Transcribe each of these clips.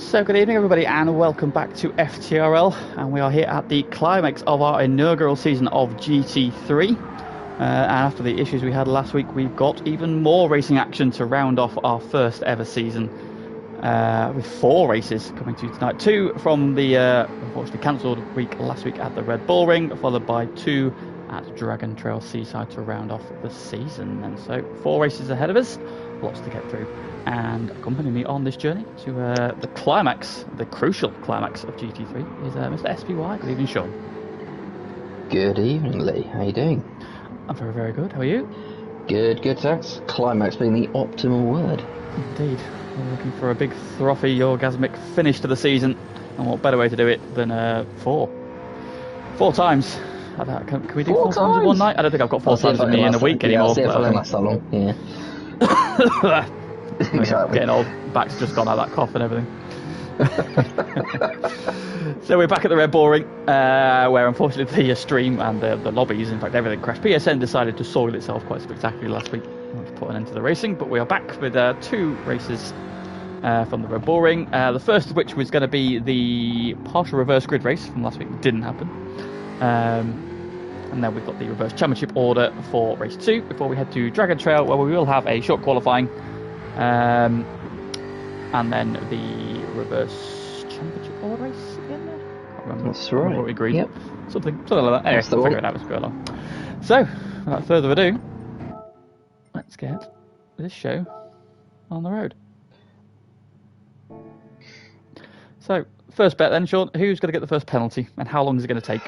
So good evening everybody and welcome back to FTRL, and we are here at the climax of our inaugural season of GT3, and after the issues we had last week we've got even more racing action to round off our first ever season, with 4 races coming to you tonight. 2 from the unfortunately cancelled week last week at the Red Bull Ring, followed by 2 at Dragon Trail Seaside to round off the season. And so 4 races ahead of us, lots to get through. And accompanying me on this journey to the climax, the crucial climax of GT3 is Mr. SPY. Good evening, Sean. Good evening, Lee. How you doing? I'm very, very good. How are you? Good, thanks. Climax being the optimal word. Indeed. We're looking for a big, frothy, orgasmic finish to the season. And what better way to do it than 4 times? Can we do 4 times in one night? I don't think I've got 4 times in me in a week anymore. I'll see if I can last that long. Yeah. Exactly. Getting old, back's just gone out of that cough and everything. So we're back at the Red Bull Ring, where unfortunately the stream and the lobbies, in fact everything crashed. PSN decided to soil itself quite spectacularly last week, to put an end to the racing, but we are back with 2 races from the Red Bull Ring. The first of which was going to be the partial reverse grid race from last week. Didn't happen. And then we've got the reverse championship order for race 2 before we head to Dragon Trail, where we will have a short qualifying. And then the reverse championship order race again. Can't remember. That's right. What we agreed. Yep. Something like that. Anyway, we'll figure it out as we go along. So, without further ado, let's get this show on the road. So, first bet then, Sean. Who's going to get the first penalty, and how long is it going to take?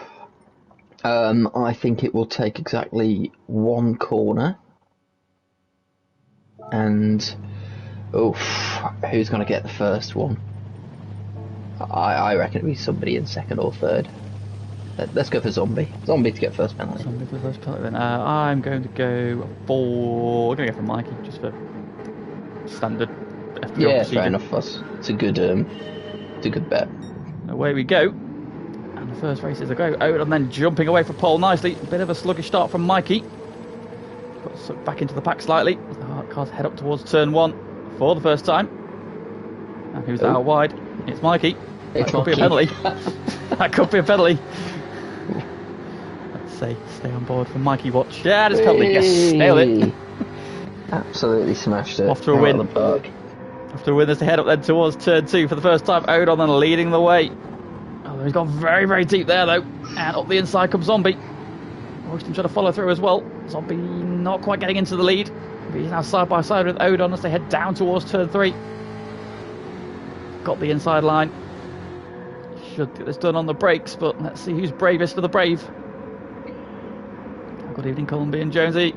I think it will take exactly 1 corner. And who's going to get the first one? I reckon it'll be somebody in second or third. Let's go for Zombie to get first penalty. Zombie for the first penalty then. I'm going to go for... I'm going to go for Mikey, just for standard FTRL procedure. Fair enough. It's a good bet. Away we go. And the first race is a go. Oh, and then jumping away from pole nicely. A bit of a sluggish start from Mikey. Got sucked back into the pack slightly. The hard cars head up towards turn 1 for the first time. And who's out wide? It's Mikey. That could be a penalty. That could be a penalty. Let's say stay on board for Mikey watch. Yeah, it's penalty. Yes, nailed it. Absolutely smashed it. Off to a win. After a win, as they head up then towards turn 2 for the first time. Odon then leading the way. Oh, he's gone very, very deep there though. And up the inside comes Zombie. Royston trying to follow through as well. Zombie not quite getting into the lead. But he's now side by side with Odon as they head down towards turn 3. Got the inside line. Should get this done on the brakes, but let's see who's bravest for the brave. Good evening, Columbian Jonesy.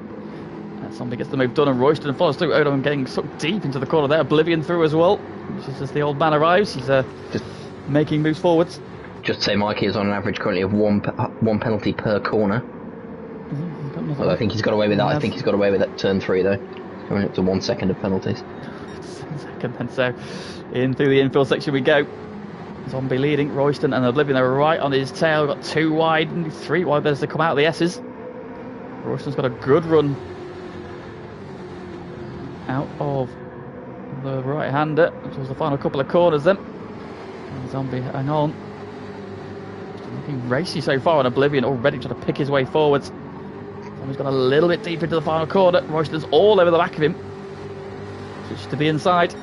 Zombie gets the move done and Royston follows through. Odon getting sucked deep into the corner there. Oblivion through as well. Just as the old man arrives, he's just making moves forwards. Just to say, Mikey is on an average currently of one penalty per corner. Well, I think he's got away with that. I think he's got away with that turn 3 though. Coming up to 1 second of penalties. And so in through the infield section we go. Zombie leading, Royston and Oblivion are right on his tail. Got 2 wide and 3 wide as they come out of the S's. Royston's got a good run out of the right hander, which was the final couple of corners then. And Zombie hang on. Looking racy so far, and Oblivion already trying to pick his way forwards. Zombie's got a little bit deep into the final corner. Royston's all over the back of him. Switch to the inside.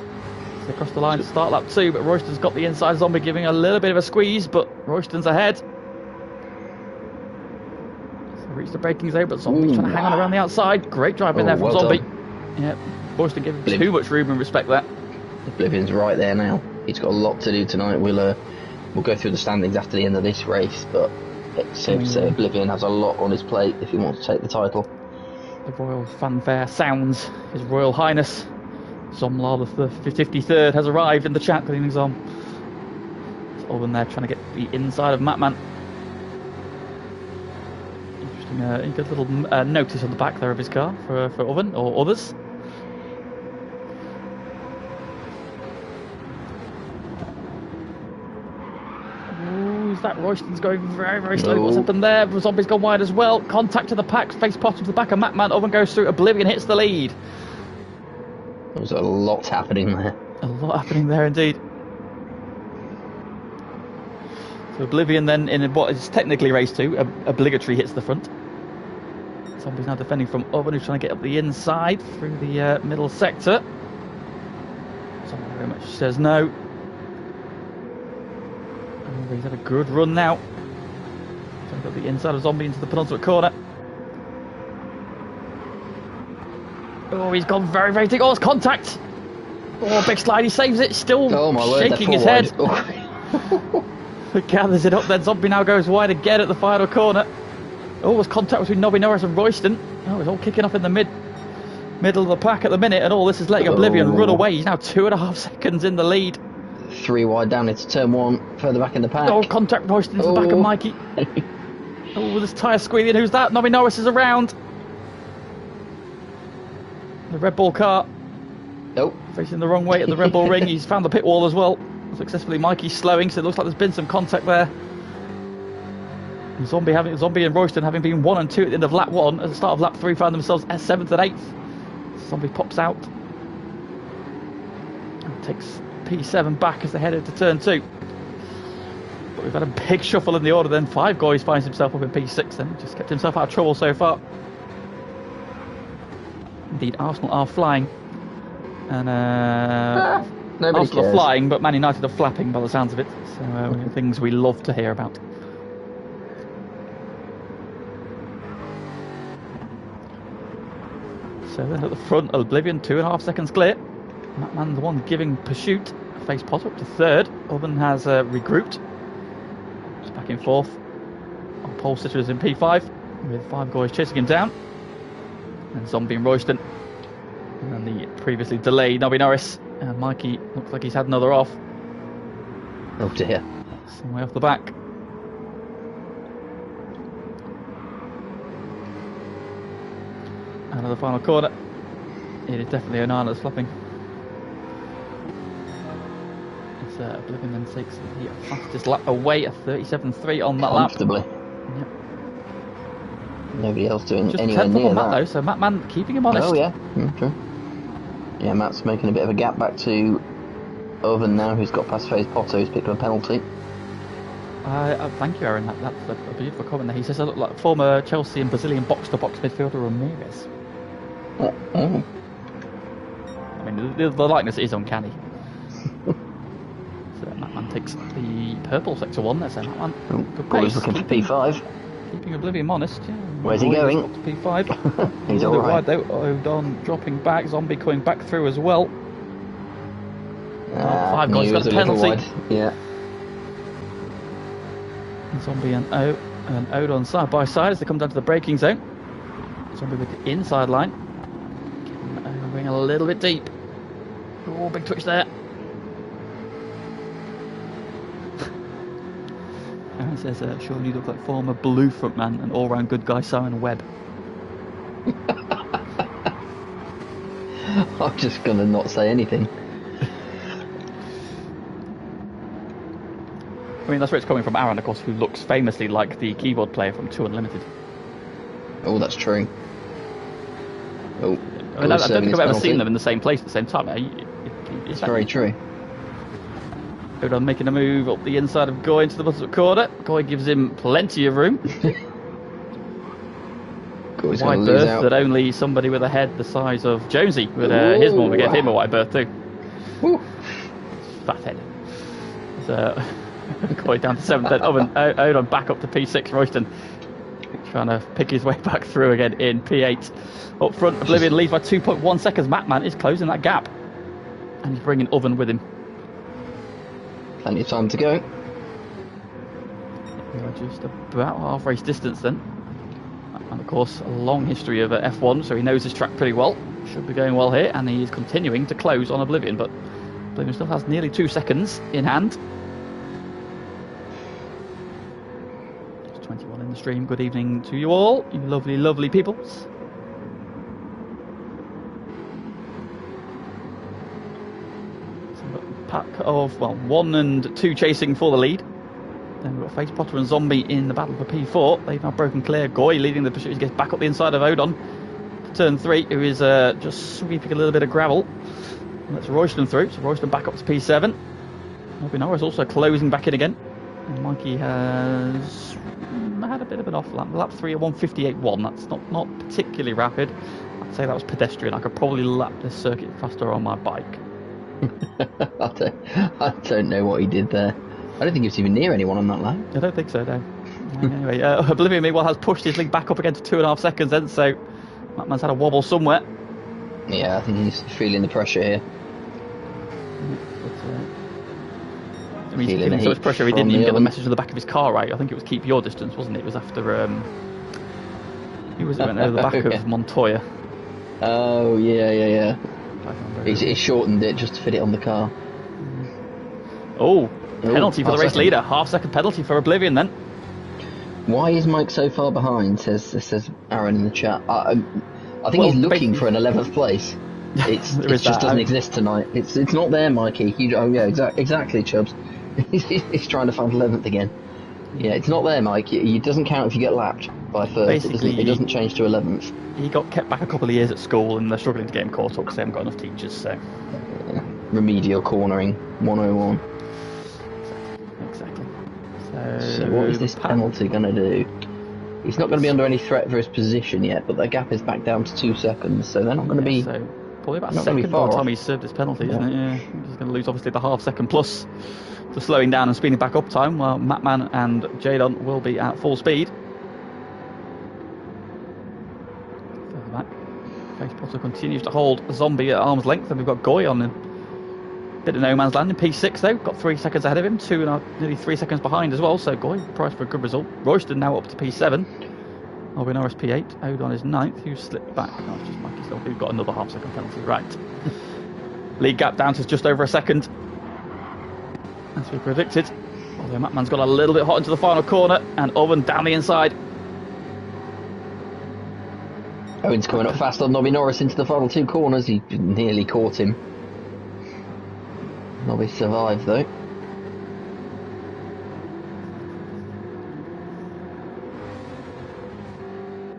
They cross the line to start lap 2, but Royston's got the inside. Zombie giving a little bit of a squeeze, but Royston's ahead. So reach the braking zone, but Zombie's trying to hang on around the outside. Great driving there from Zombie. Yeah, Royston giving too much room and respect there. Oblivion's right there now. He's got a lot to do tonight. We'll go through the standings after the end of this race, but it's safe to say Oblivion has a lot on his plate if he wants to take the title. The royal fanfare sounds. His Royal Highness Zomlar the 53rd has arrived in the chat. Good evening, Zom. It's Owen there trying to get the inside of Matman. Interesting, good little notice on the back there of his car for Owen or others. That Royston's going very, very slowly. What's happened there? Zombie's gone wide as well. Contact to the pack, face bottom to the back of Matman. Owen goes through. Oblivion hits the lead. There was a lot happening there. A lot happening there indeed. So Oblivion then in what is technically race 2, obligatory hits the front. Zombie's now defending from Oven, who's trying to get up the inside through the middle sector. Zombie very much says no. And he's had a good run now. Trying to get the inside of Zombie into the penultimate corner. Oh, he's gone very, very deep. Oh, it's contact. Oh, big slide, he saves it. Still shaking his head. Oh. Gathers it up, then Zombie now goes wide again at the final corner. Oh, there's contact between Nobby Norris and Royston. Oh, it's all kicking off in the middle of the pack at the minute, and all this is letting Oblivion run away. He's now 2.5 seconds in the lead. 3 wide down into turn 1, further back in the pack. Oh, contact Royston into the back of Mikey. Oh, this tyre squealing. Who's that? Nobby Norris is around. The Red Bull car. Nope. Facing the wrong way at the Red Bull ring. He's found the pit wall as well. Successfully, Mikey's slowing, so it looks like there's been some contact there. And Zombie and Royston having been 1 and 2 at the end of lap 1, at the start of lap 3 found themselves at 7th and 8th. Zombie pops out and takes P7 back as they head into turn 2. But we've had a big shuffle in the order then. Five Guys finds himself up in P6 then, just kept himself out of trouble so far. Indeed, Arsenal are flying. And Arsenal are flying, but Man United are flapping by the sounds of it. So things we love to hear about. So then at the front, Oblivion 2.5 seconds clear. Matman the one giving pursuit. Face Potter up to 3rd. Oven has regrouped. Just back in 4th. On pole sitter is in P5 with Five Guys chasing him down. And Zombie and Royston. And then the previously delayed Nobby Norris. And Mikey looks like he's had another off. Oh dear. Some way off the back. Another final corner. It is definitely Onana that's flopping. It's Oblivion then takes the fastest lap away, a 37.3 on that lap. Comfortably. Yep. Nobody else doing Just anywhere 10th near on that. Matt though, so Mattman keeping him honest. Oh yeah, true. Yeah, Matt's making a bit of a gap back to Oven now, who's got past Face Potter, who's picked up a penalty. Thank you, Aaron. That's a beautiful comment there. He says I look like former Chelsea and Brazilian box-to-box midfielder Ramirez. Oh. I mean, the likeness is uncanny. So Mattman takes the purple sector 1 there, so Mattman. Good pace. He's looking for P5. Keeping Oblivion honest. Yeah. Where's he going? Up to P5. He's all right. Wide though. O'Don dropping back. Zombie coming back through as well. Five Guys got a penalty. Yeah. Zombie and O'Don side by side as they come down to the braking zone. Zombie with the inside line. Going a little bit deep. Oh, big twitch there. Aaron says, Sean, you look like former Blue frontman and all-round good guy Simon Webb. I'm just going to not say anything. I mean, that's where it's coming from Aaron, of course, who looks famously like the keyboard player from 2 Unlimited. Oh, that's true. Oh, I mean, I don't think I've ever seen them in the same place at the same time. It's very true. O'Don making a move up the inside of Goy into the bottom corner. Goy gives him plenty of room. Wide berth that only somebody with a head the size of Jonesy with his mum would give him a wide berth too. Ooh. Fat head. So Goy down to 7th then. O'Don back up to P6. Royston trying to pick his way back through again in P8. Up front, Oblivion leads by 2.1 seconds. Mattman is closing that gap. And he's bringing Oven with him. Plenty of time to go. We are just about half race distance then. And of course, a long history of F1, so he knows his track pretty well. Should be going well here, and he is continuing to close on Oblivion, but Oblivion still has nearly 2 seconds in hand. Just 21 in the stream. Good evening to you all, you lovely, lovely peoples. Pack of, well, 1 and 2 chasing for the lead. Then we've got Face Potter and Zombie in the battle for P4. They've now broken clear. Goy leading the pursuit. He gets back up the inside of O'Don to turn 3, who is just sweeping a little bit of gravel. And that's Royston through. So Royston back up to P7. Nobby Norris also closing back in again. And Mikey has had a bit of an off lap. Lap 3 at 1:58.1. That's not particularly rapid. I'd say that was pedestrian. I could probably lap this circuit faster on my bike. I don't know what he did there. I don't think he was even near anyone on that lap. I don't think so, no. Anyway, Oblivion meanwhile has pushed his lead back up again to 2.5 seconds then, so that man's had a wobble somewhere. Yeah, I think he's feeling the pressure here. I mean, he's feeling so much pressure he didn't even get the message on the back of his car right. I think it was keep your distance, wasn't it? It was after he went over the back of Montoya. Oh yeah. He's shortened it just to fit it on the car. Oh, penalty for the race leader. Half-second penalty for Oblivion then. Why is Mike so far behind? Says Aaron in the chat. I think he's looking for an 11th place. It just doesn't exist tonight. It's not there, Mikey. Exactly, Chubbs. He's trying to find 11th again. Yeah, it's not there, Mike. It doesn't count if you get lapped by first. It doesn't change to 11th. He got kept back a couple of years at school, and they're struggling to get him caught up because they haven't got enough teachers. So remedial cornering 101. Exactly. So what is this penalty going to do? He's not going to be under any threat for his position yet, but the gap is back down to 2 seconds, so they're not going to be. So probably about a second by the time he's served his penalty, isn't it? Yeah. He's going to lose obviously the half-second plus for slowing down and speeding back up time, while Matman and Jadon will be at full speed. Further back, Face Potter continues to hold Zombie at arm's length, and we've got Goy on a bit of no man's land in P6 though. Got 3 seconds ahead of him, nearly 3 seconds behind as well. So Goy priced for a good result. Royston now up to P7. Alvin Norris P8. Odon is 9th. Who slipped back? Oh, it's just Mikey still. Who's got another half-second penalty. Right. Lead gap down to just over a second, as we predicted. Although Matman's got a little bit hot into the final corner, and Owen down the inside. Owen's coming up fast on Nobby Norris into the final 2 corners. He nearly caught him. Nobby survived though.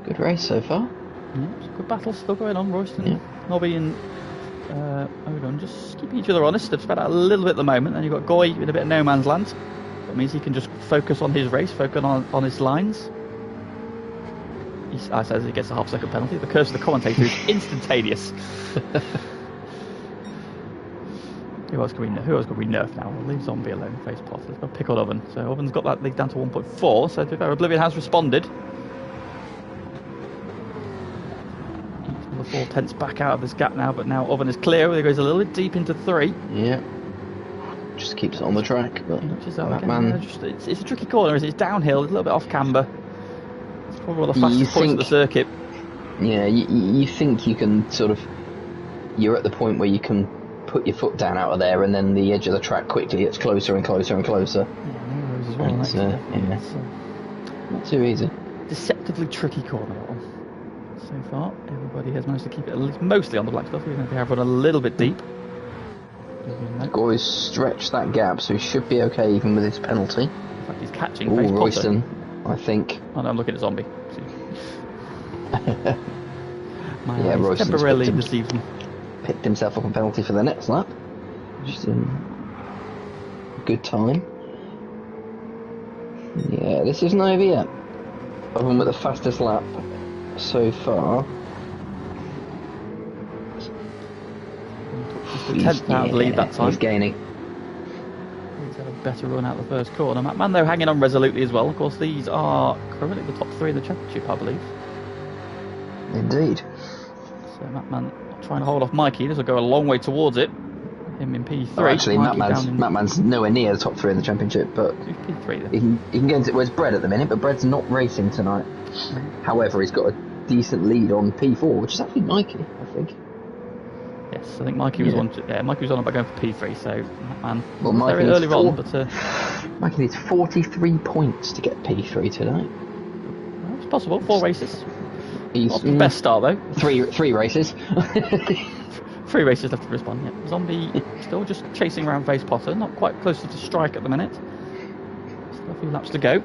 Good race so far. Yeah, it's a good battle still going on. Royston, Nobby and Odon just keeping each other honest. They've spread out a little bit at the moment, and you've got Goy in a bit of no man's land. That means he can just focus on his race, focus on his lines. I says he gets a half-second penalty. The curse of the commentator is instantaneous. Who else can we nerf now? We'll leave Zombie alone. Face Potter. Let's go pick on Oven. So Oven's got that lead down to 1.4. So to be fair, Oblivion has responded. Another 4/10 back out of this gap now, but now Oven is clear. He goes a little bit deep into 3. Yeah. Just keeps it on the track. But it's a tricky corner. It's downhill. It's a little bit off camber. It's probably one of the fastest points of the circuit. Yeah, you think you can sort of. You're at the point where you can put your foot down out of there, and then the edge of the track quickly gets closer and closer and closer. Yeah, as well, not too easy. Deceptively tricky corner that one. So far, everybody has managed to keep it at least mostly on the black stuff, even if they have run a little bit deep. Goy's stretched that gap, so he should be okay even with his penalty. In fact, he's catching. Ooh, Royston, I think. Oh no, I'm looking at Zombie. Yeah, Royston's temporarily deceived him. Picked himself up a penalty for the next lap. Just in good time. Yeah, this isn't over yet. Oven with the fastest lap so far. Just the 10th out of the lead that time. He's gaining. He's had a better run out the first corner. Matman though hanging on resolutely as well. Of course, these are currently the top 3 in the championship, I believe. Indeed. So Matman trying to hold off Mikey. This will go a long way towards it. Him in P3. Oh, actually, Matman's nowhere near the top 3 in the championship, but P3 then. He can get into where's Brett at the minute, but Brett's not racing tonight. However, he's got a decent lead on P4, which is actually Mikey, I think. Yes, I think Mikey was on. Yeah, Mikey was on about going for P3. So Matman Mikey very early on, but Mikey needs 43 points to get P3 tonight. Well, it's possible. 4 races. He's not the best start though. Three races. 3 races left to respond. Yeah, Zombie still just chasing around Face Potter, not quite close to strike at the minute. Still a few laps to go.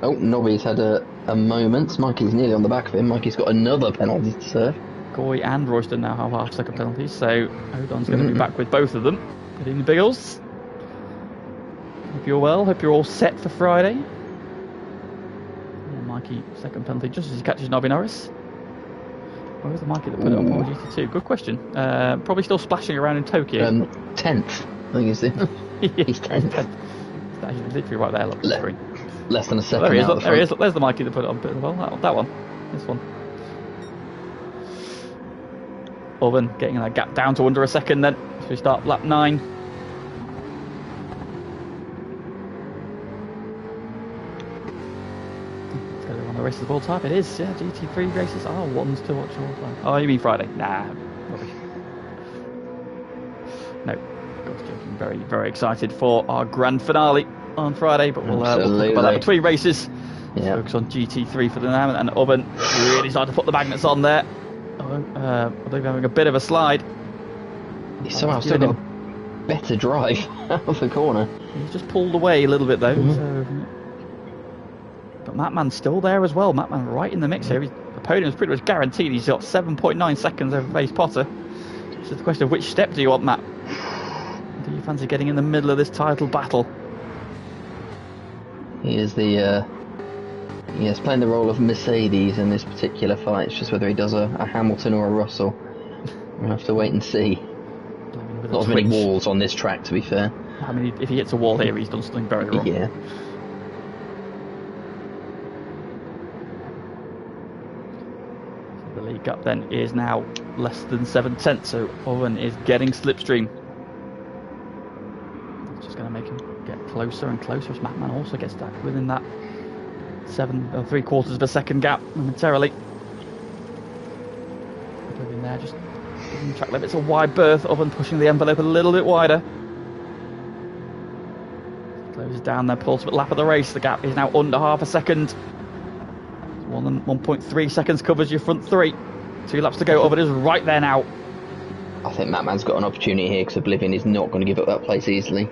Oh, Nobby's had a moment. Mikey's nearly on the back of him. Mikey's got another penalty to serve. Goy and Royston now have half-second penalties, so Odon's going to be back with both of them. Getting the Biggles. Hope you're well. Hope you're all set for Friday. Yeah, Mikey, second penalty just as he catches Nobby Norris. Where was the Mikey that put it up on GT2? Good question. Probably still splashing around in Tokyo. 10th, I think he's in. He's 10th. He's literally right there. Look, the screen. Less than a second. There he is. Out There he is. There's the Mikey that put it on. Well, that one. This one. Owen getting that gap down to under a second then. So we start lap 9. It's going to be one of the races of all time. It is, yeah. GT3 races are ones to watch all the time. Oh, you mean Friday? Nah, rubbish. No, I was joking. Very, very excited for our grand finale on Friday, but we'll talk about that between races. Yeah. Focus on GT3 for the now, and Owen really started to put the magnets on there. I believe having a bit of a slide. He's somehow still got a better drive out of the corner. He's just pulled away a little bit though. So, but Mattman's still there as well. Mattman right in the mix here. The podium is pretty much guaranteed. He's got 7.9 seconds over Face Potter. So the question of which step do you want, Matt? Do you fancy getting in the middle of this title battle? He is Yes, playing the role of Mercedes in this particular fight. It's just whether he does a Hamilton or a Russell. We'll have to wait and see. Not as many walls on this track, to be fair. I mean, if he hits a wall here, he's done something very wrong. Yeah. The lead gap then is now less than 7/10, so Owen is getting slipstream. It's just going to make him get closer and closer as Mattman also gets back within that 7 or 3/4 of a second gap momentarily. In there, just giving the track limits a wide berth, Owen pushing the envelope a little bit wider. Closes down their penultimate lap of the race. The gap is now under half a second. 1.3 seconds covers your front 3. 2 laps to go. Owen is right there now. I think Mattman's got an opportunity here because Oblivion is not going to give up that place easily.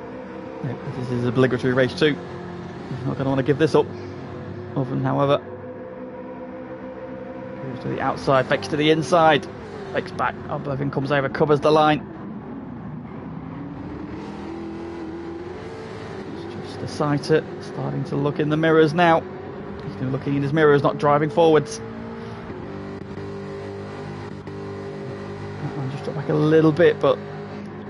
No, this is obligatory race 2. He's not going to want to give this up. Owen, however, goes to the outside, fakes to the inside, fakes back. Oblivion comes over, covers the line. It's just a sighter, starting to look in the mirrors now. He's been looking in his mirrors, not driving forwards. Just drop back a little bit, but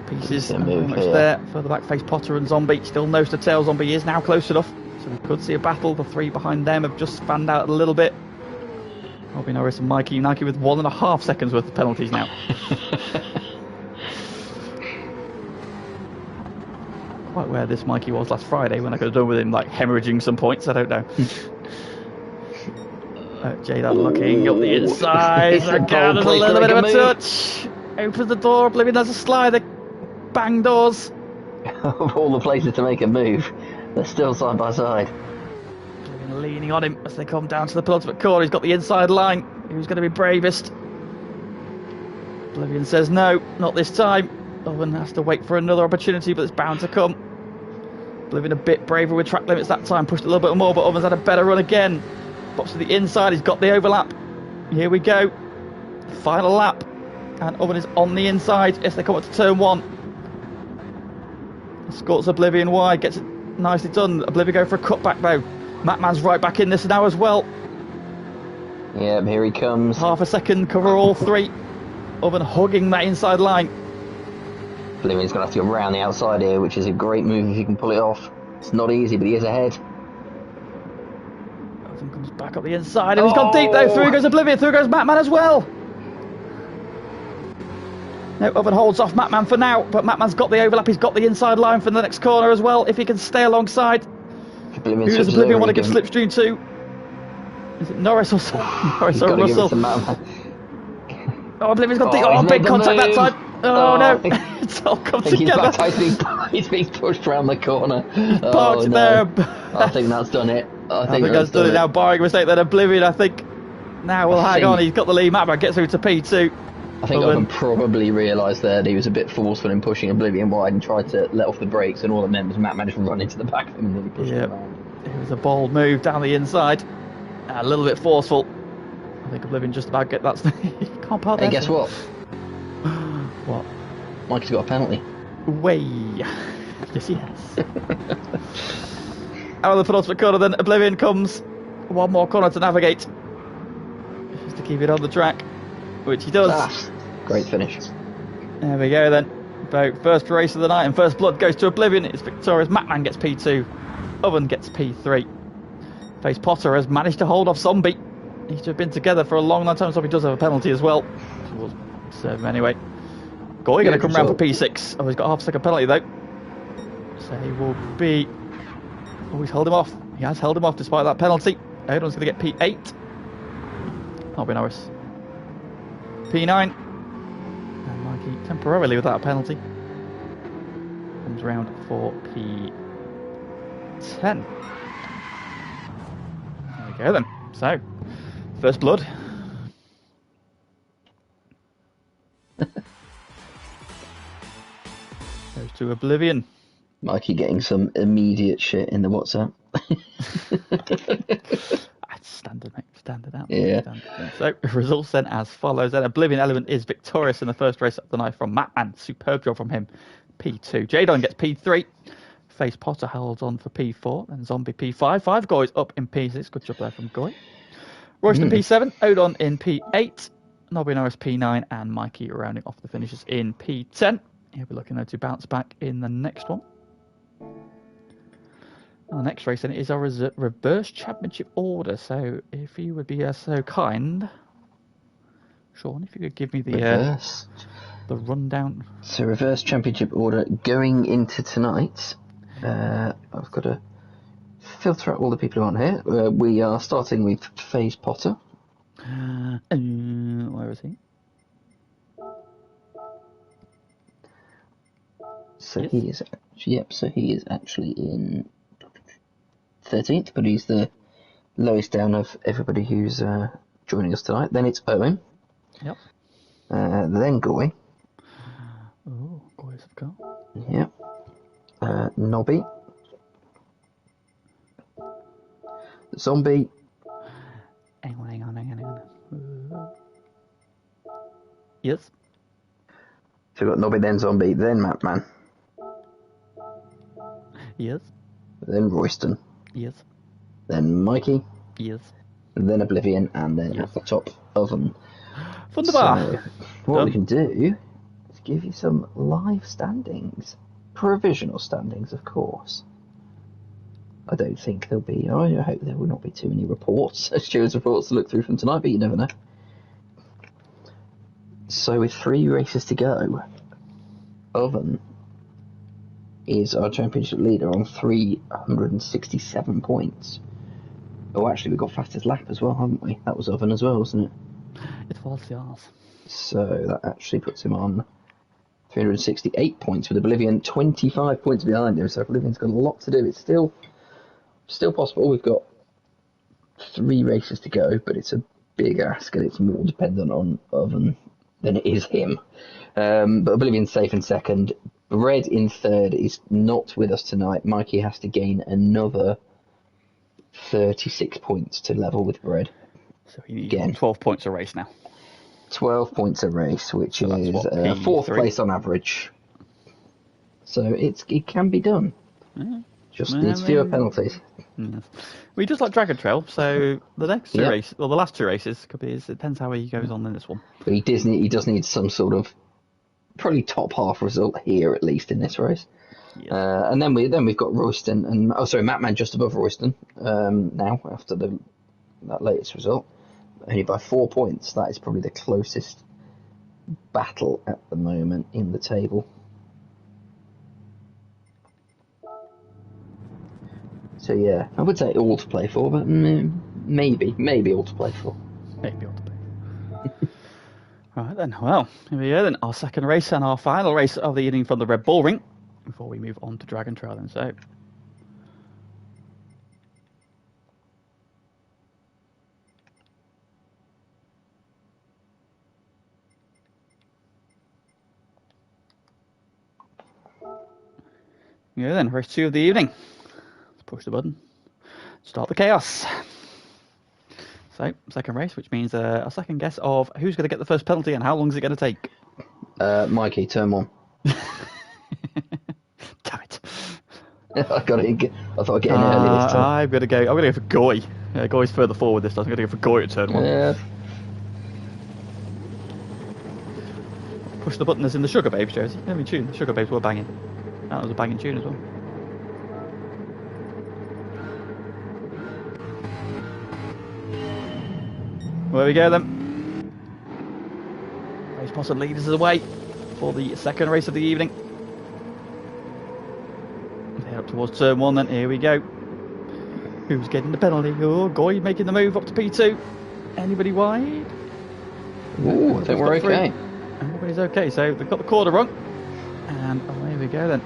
pieces are pretty much there. Further back, Face Potter and Zombie. Still nose to tail. Zombie is now close enough. So we could see a battle. The 3 behind them have just fanned out a little bit. Nobby Norris and Mikey with 1.5 seconds worth of penalties now. Quite where this Mikey was last Friday when I could have done with him like hemorrhaging some points. I don't know. Jade looking up the inside. There's a little bit of a touch. Opens the door. Oblivion has a slider. Bang doors. Of all the places to make a move, they're still side by side. Leaning on him as they come down to the penultimate corner. He's got the inside line. Who's going to be bravest? Oblivion says no, not this time. Owen has to wait for another opportunity, but it's bound to come. Oblivion a bit braver with track limits that time, pushed a little bit more, but Owen's had a better run again. Pops to the inside, he's got the overlap. Here we go. Final lap. And Owen is on the inside as they come up to turn 1. Escorts Oblivion wide, gets it nicely done. Oblivion go for a cutback though. Mattman's right back in this now as well. Yeah, here he comes. Half a second, cover all 3. Owen hugging that inside line. Oblivion's going to have to go around the outside here, which is a great move if he can pull it off. It's not easy, but he is ahead. Owen comes back up the inside, and he's gone deep though. Through goes Oblivion, through goes Mattman as well. No, Owen holds off Mattman for now, but Mattman's got the overlap. He's got the inside line for the next corner as well, if he can stay alongside. Who does Oblivion want to give slipstream to? Is it Norris or Russell? Oh, Oblivion's got deep. Oh, big contact that time. Oh no, it's all come together. He's being pushed around the corner. Parked there. I think that's done it. I think that's done it now. Barring a mistake, then Oblivion, I think. Now we'll hang on. He's got the lead. Mattman gets through to P2. I think Owen probably realised there that he was a bit forceful in pushing Oblivion wide and tried to let off the brakes, and all that meant was Matt managed to run into the back of him and really pushed him around. It was a bold move down the inside. A little bit forceful. I think Oblivion just about get that. He can't park there. Hey, guess what? What? Mikey's got a penalty. Way. Yes, he has. Out of the penultimate corner, then Oblivion comes. One more corner to navigate. Just to keep it on the track, which he does. Great finish. There we go then. First race of the night, and First Blood goes to Oblivion. It's victorious. Matman gets P2. Oven gets P3. Face Potter has managed to hold off Zombie. These two have been together for a long time. Zombie does have a penalty as well. We'll serve him anyway. Goy going to come round for P6. Oh, he's got half a second penalty though. So he will be... Oh, he's held him off. He has held him off despite that penalty. Odin's going to get P8. That'll be Norris. P9. And Mikey temporarily without a penalty. Comes round for P10. There we go then. So, First Blood. Goes to Oblivion. Mikey getting some immediate shit in the WhatsApp. That's standard, mate. Standard out. Yeah. Standard. So, results then as follows. Then Oblivion Element is victorious in the first race of the night from Matman. Superb job from him. P2. Jadon gets P3. Face Potter holds on for P4. Then Zombie P5. 5 Goys up in P6. Good job there from Goy. Royston P7. Odon in P8. Nobby Norris P9. And Mikey rounding off the finishes in P10. He'll be looking to bounce back in the next one. The next race then is our reverse championship order. So if you would be so kind, Sean, if you could give me the rundown. So reverse championship order going into tonight. I've got to filter out all the people who aren't here. We are starting with FaZe Potter. Where is he? So yes. He is actually in 13th, but he's the lowest down of everybody who's joining us tonight. Then it's Owen. Yep. Then Goy. Oh, Goy's have got. Yep. Nobby. Zombie. Hang on. Yes. So we've got Nobby, then Zombie, then Matman. Yes. Then Royston. Yes. Then Mikey. Yes. Then Oblivion, and then at the top, Oven. Wunderbar. So, what we can do is give you some live standings. Provisional standings, of course. I don't think there'll be... I hope there will not be too many reports, stewards reports to look through from tonight, but you never know. So with 3 races to go, Oven is our championship leader on 367 points. Oh, actually, we got fastest lap as well, haven't we? That was Oven as well, wasn't it? It was yours. So that actually puts him on 368 points, with Oblivion 25 points behind him. So Oblivion's got a lot to do. It's still possible. We've got 3 races to go, but it's a big ask, and it's more dependent on Oven than it is him. But Oblivion's safe in second. Red in third is not with us tonight. Mikey has to gain another 36 points to level with Red. So he needs 12 points a race now. 12 points a race, which is 4th place on average. So it can be done. Yeah. Just needs fewer penalties. Yes. We just like Dragon Trail, so the next 2 races, well, the last 2 races, could be. It depends how he goes on in this one. But he does need some sort of probably top half result here, at least in this race. Yes. And then we've got Royston and Matman just above Royston now after that latest result, only by 4 points. That is probably the closest battle at the moment in the table. So yeah, I would say all to play for, but maybe all to play for. Maybe all to play for. Right then, well, here we go then. Our second race and our final race of the evening from the Red Bull Ring, before we move on to Dragon Trail then. So, yeah, then race 2 of the evening. Let's push the button. Start the chaos. So, second race, which means a second guess of who's going to get the first penalty and how long is it going to take? Mikey, turn 1. Damn it. I thought I'd get in early this time. I'm gonna go for Goy. Yeah, Goy's further forward this time. I'm gonna go for Goy at turn 1. Yeah. Push the button as in the Sugar Babes jersey. Let me tune. The Sugar Babes were banging. That was a banging tune as well. There we go then. Race Potter leads us away for the second race of the evening. Head up towards turn 1 then. Here we go. Who's getting the penalty? Oh, Goy making the move up to P2. Anybody wide? Ooh, I think we're okay. Everybody's okay, so they've got the corner wrong. And away we go then.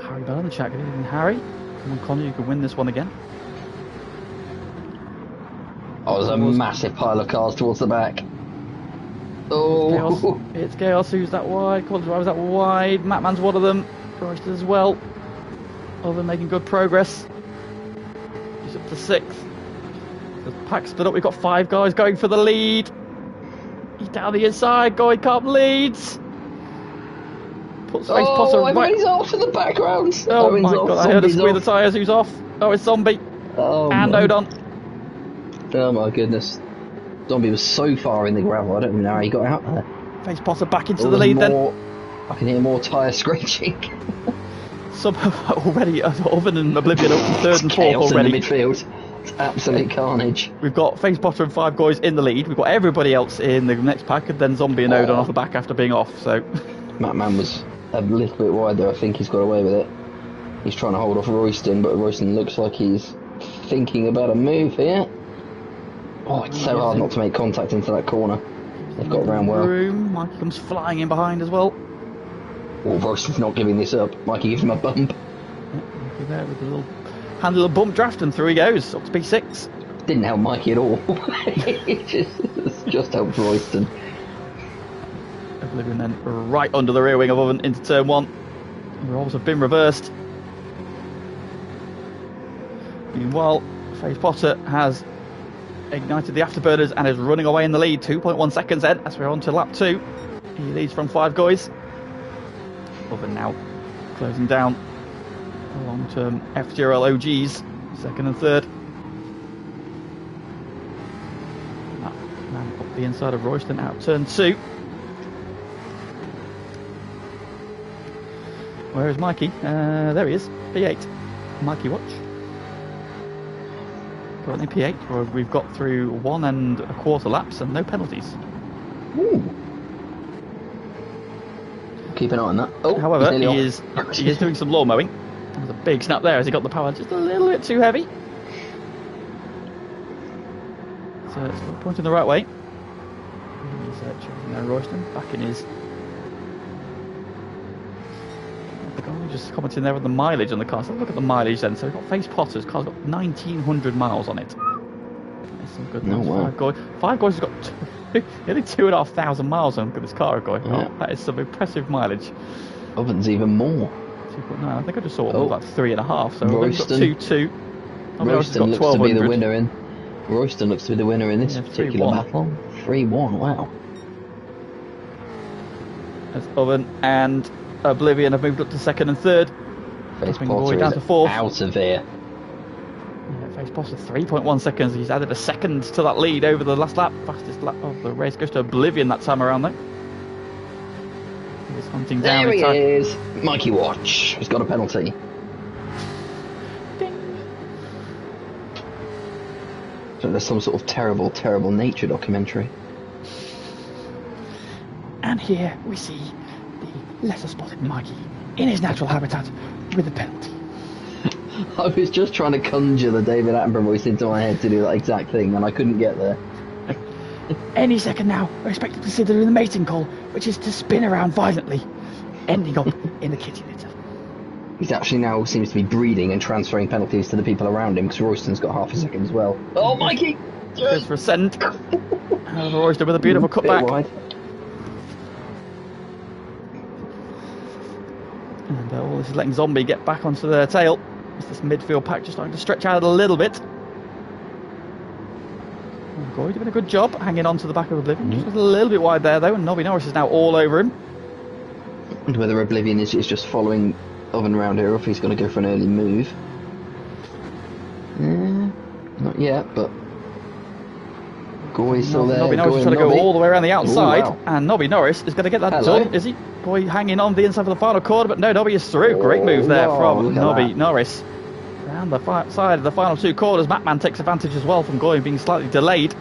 Harry Bell on the chat. Good evening, Harry. Come on, Connor, you can win this one again. Oh, there's a massive pile of cars towards the back. Oh, it's Chaos. Who's that wide? Quality driver's that wide. Matman's one of them. Royston as well. Other making good progress. He's up to 6th. The pack split up. We've got 5 guys going for the lead. He's down the inside. Goy Cup leads. Puts Race Potter right. He's off in the background. Oh my god! I heard a squeal of the tyres. Who's off? Oh, it's Zombie. Oh, and Odon. Oh my goodness. Zombie was so far in the gravel, I don't even know how he got out there. Race Potter back into the lead then. I can hear more tyre screeching. Some already, Oven and Oblivion up to 3rd and 4th already. In the midfield. It's absolute carnage. We've got Face Potter and 5 guys in the lead. We've got everybody else in the next pack, and then Zombie and Odon off the back after being off. So Matman was a little bit wide there. I think he's got away with it. He's trying to hold off Royston, but Royston looks like he's thinking about a move here. Oh, it's so hard not to make contact into that corner. They've got round well. Mikey comes flying in behind as well. Oh, Royston's not giving this up. Mikey gives him a bump. Mikey there with a little handy little bump draft, and through he goes up to P6. Didn't help Mikey at all. It just helped Royston. Oblivion then right under the rear wing of Oven into turn 1. The roles have been reversed. Meanwhile, Face Potter has ignited the afterburners and is running away in the lead. 2.1 seconds then as we're on to lap 2. He leads from 5 guys. Oven now closing down long-term FTRL OGs, 2nd and 3rd. Man up the inside of Royston out turn 2. Where is Mikey? There he is, P8. Mikey watch. Currently P8, where we've got through 1 1/4 laps and no penalties. Ooh. Keep an eye on that. Oh, however, he is doing some lawn mowing. There's a big snap there as he got the power just a little bit too heavy. So it's pointing the right way. He's checking there, Royston back in his. Just commenting there on the mileage on the car. So look at the mileage then. So we've got Face Potter's car's got 1,900 miles on it. That's some good miles. Wow. 5 guys has got nearly 2,500 miles on this car. Yeah. Oh, that is some impressive mileage. Oven's even more. 2.9. I think I just saw about 3.5. So we've got 2.2. Royston looks to be the winner in. Royston looks to be the winner in this particular battle. 3-1. Wow. As Oven and Oblivion have moved up to 2nd and 3rd. Face Potter down to 4th. Out of here. Yeah, Face Potter 3.1 seconds. He's added a second to that lead over the last lap. Fastest lap of the race goes to Oblivion that time around though. He's hunting down. There he is. Mikey watch. He's got a penalty. Ding. So there's some sort of terrible, terrible nature documentary. And here we see the lesser spotted Mikey in his natural habitat with a penalty. I was just trying to conjure the David Attenborough voice into my head to do that exact thing, and I couldn't get there. Any second now, we're expected to see the mating call, which is to spin around violently, ending up in the kitty litter. He's actually now seems to be breeding and transferring penalties to the people around him, because Royston's got half a second as well. Oh, Mikey! Goes for a send. And Royston with a beautiful cutback. Wide. And all this is letting Zombie get back onto their tail. It's this midfield pack just starting to stretch out a little bit. Goy doing a good job hanging on to the back of Oblivion. Just a little bit wide there though, and Nobby Norris is now all over him. Whether Oblivion is just following Oven around here, or if he's going to go for an early move. Not yet, but Goy's still there. Nobby Norris is trying to go all the way around the outside, and Nobby Norris is going to get that done, is he? Goy hanging on the inside for the final corner, but no, Nobby is through. Great move there from Nobby Norris. Around the side of the final two corners, Matman takes advantage as well from Goy being slightly delayed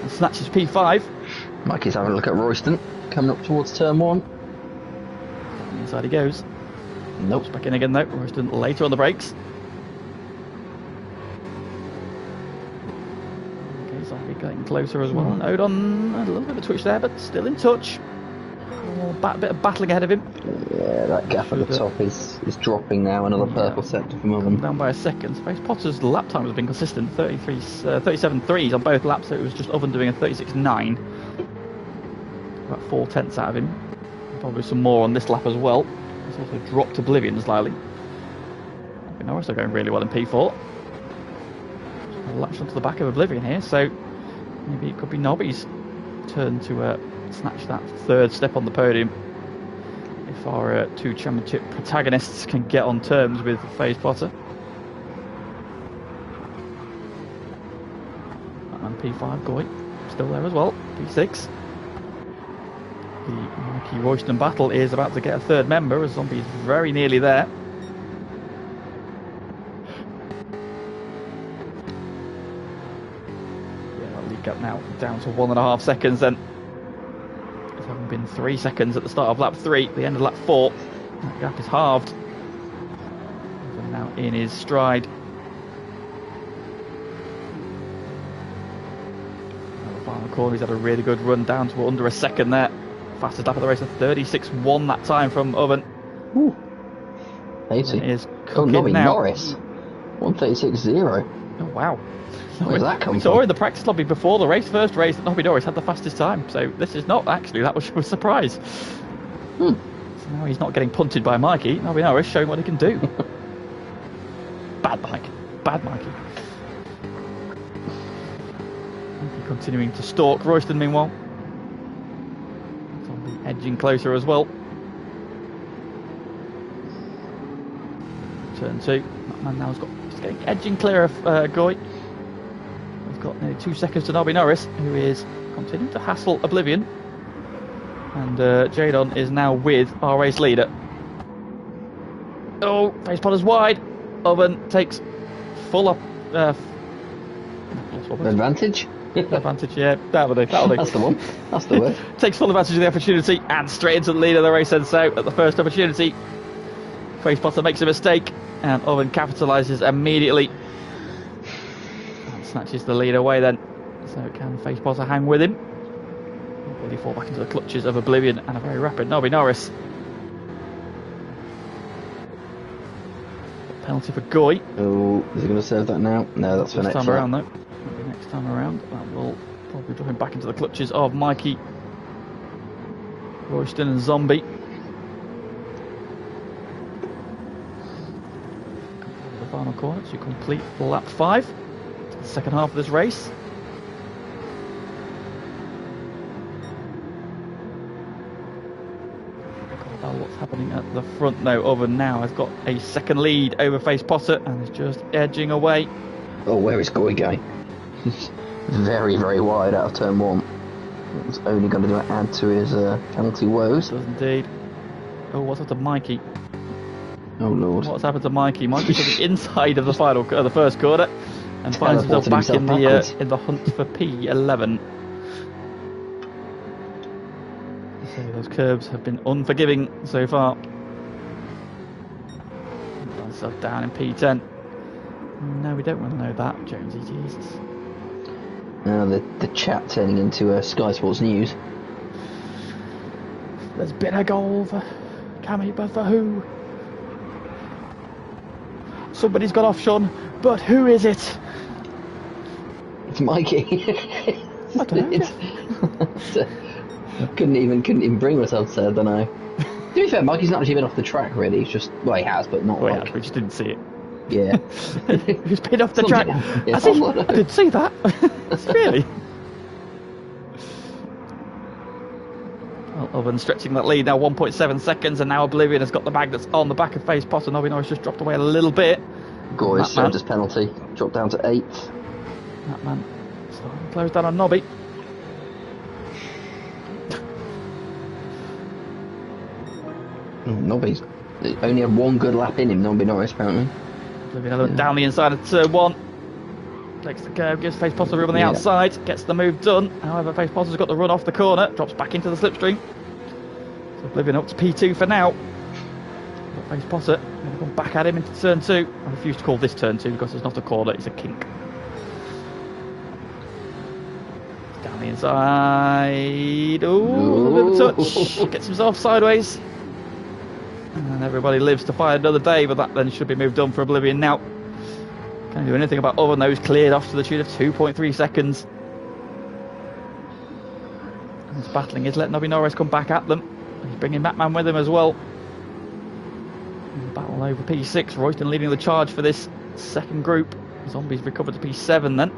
and snatches P5. Mikey's having a look at Royston, coming up towards turn 1. Inside he goes. Nope. Back in again though. Royston later on the brakes. Okay, Zombie getting closer as well. And Odon, a little bit of a twitch there, but still in touch. A bit of battling ahead of him. Yeah, that gap at the top is dropping now. Another purple sector from Oven. Down by a second. Face Potter's lap time has been consistent. 37.3s on both laps, so it was just Oven doing a 36.9. About 4 tenths out of him. Probably some more on this lap as well. He's also dropped Oblivion slightly. Norris are going really well in P4. Latched onto the back of Oblivion here, so maybe it could be Nobby's turn to snatch that third step on the podium if our two championship protagonists can get on terms with FaZe Potter. And P5 Goy still there as well. P6. The Mikey Royston battle is about to get a third member as Zombie is very nearly there. Yeah, that lead gap now down to 1.5 seconds then. It's having been 3 seconds at the start of lap 3, the end of lap 4. That gap is halved. And now in his stride. Now the final corner, he's had a really good run down to under a second there. Fastest lap of the race, a 36.1 that time from Oven. Ooh. 80. Is Nobby now. Norris. 136.0. Oh, wow. Where did that come We from? saw in the practice lobby before the first race, that Nobby Norris had the fastest time. So this is not actually, that was a surprise. So now he's not getting punted by Mikey. Nobby Norris showing what he can do. Bad Mikey. Bad Mikey. Continuing to stalk Royston meanwhile. Edging closer as well. Turn 2. Man now he's getting edging clear of Goy. He's got nearly 2 seconds to Nobby Norris, who is continuing to hassle Oblivion. And Jadon is now with our race leader. Oh, FaZe Potter's wide. Oven takes full up. Advantage? Advantage, yeah, that'll do. That's the one. That's the word. Takes full advantage of the opportunity and straight into the lead of the race. And so, at the first opportunity, FaZe Potter makes a mistake and Oven capitalises immediately and snatches the lead away then. So, can FaZe Potter hang with him? Or will he fall back into the clutches of Oblivion and a very rapid Nobby Norris? Penalty for Goy. Oh, is he going to serve that now? No, that's for next time around, though. Maybe next time around. That will probably drop him back into the clutches of Mikey, Royston and Zombie. The final corner to complete lap 5. The second half of this race. What's happening at the front now? Oven now has got a second lead over FaZe Potter and is just edging away. Oh, where is Goy going? Very, very wide out of turn 1. It's only going to add to his penalty woes. Does indeed. Oh, what's happened to Mikey? Oh lord! What's happened to Mikey? Mikey's at the inside of the first corner and finds himself back in the hunt for P11. So those curbs have been unforgiving so far. Himself down in P10. No, we don't want to know that, Jonesy. Jesus. Now the chat turning into Sky Sports News. There's been a goal for Cammy, but for who? Somebody's got off, Sean, but who is it? It's Mikey. I don't know. couldn't even bring myself to say, I don't know. To be fair, Mikey's not actually been off the track really. He's just, well, he has, but not yeah, we just didn't see it. Yeah. He's been off the track. Yeah, I didn't see that. Really? Well, Oven stretching that lead now, 1.7 seconds, and now Oblivion has got the bag that's on the back of Face Potter. Nobby Norris just dropped away a little bit. Goy served his penalty, dropped down to 8th. That man starting to close down on Nobby. Nobby's only had one good lap in him, Nobby Norris, apparently. Oblivion down the inside of turn 1. Takes the curve, gives Face Potter room on the outside, gets the move done. However, Face Potter's got the run off the corner, drops back into the slipstream. So Oblivion up to P2 for now. But Face Potter going to come back at him into turn 2. I refuse to call this turn 2 because it's not a corner, it's a kink. Down the inside. Ooh, a bit of a touch. Gets himself sideways. And everybody lives to fight another day, but that then should be moved on for Oblivion now. Can't do anything about other nose cleared off to the tune of 2.3 seconds. And his battling is letting Nobby Norris come back at them. He's bringing Batman with him as well. Battle over P6. Royston leading the charge for this second group. Zombies recovered to P7 then.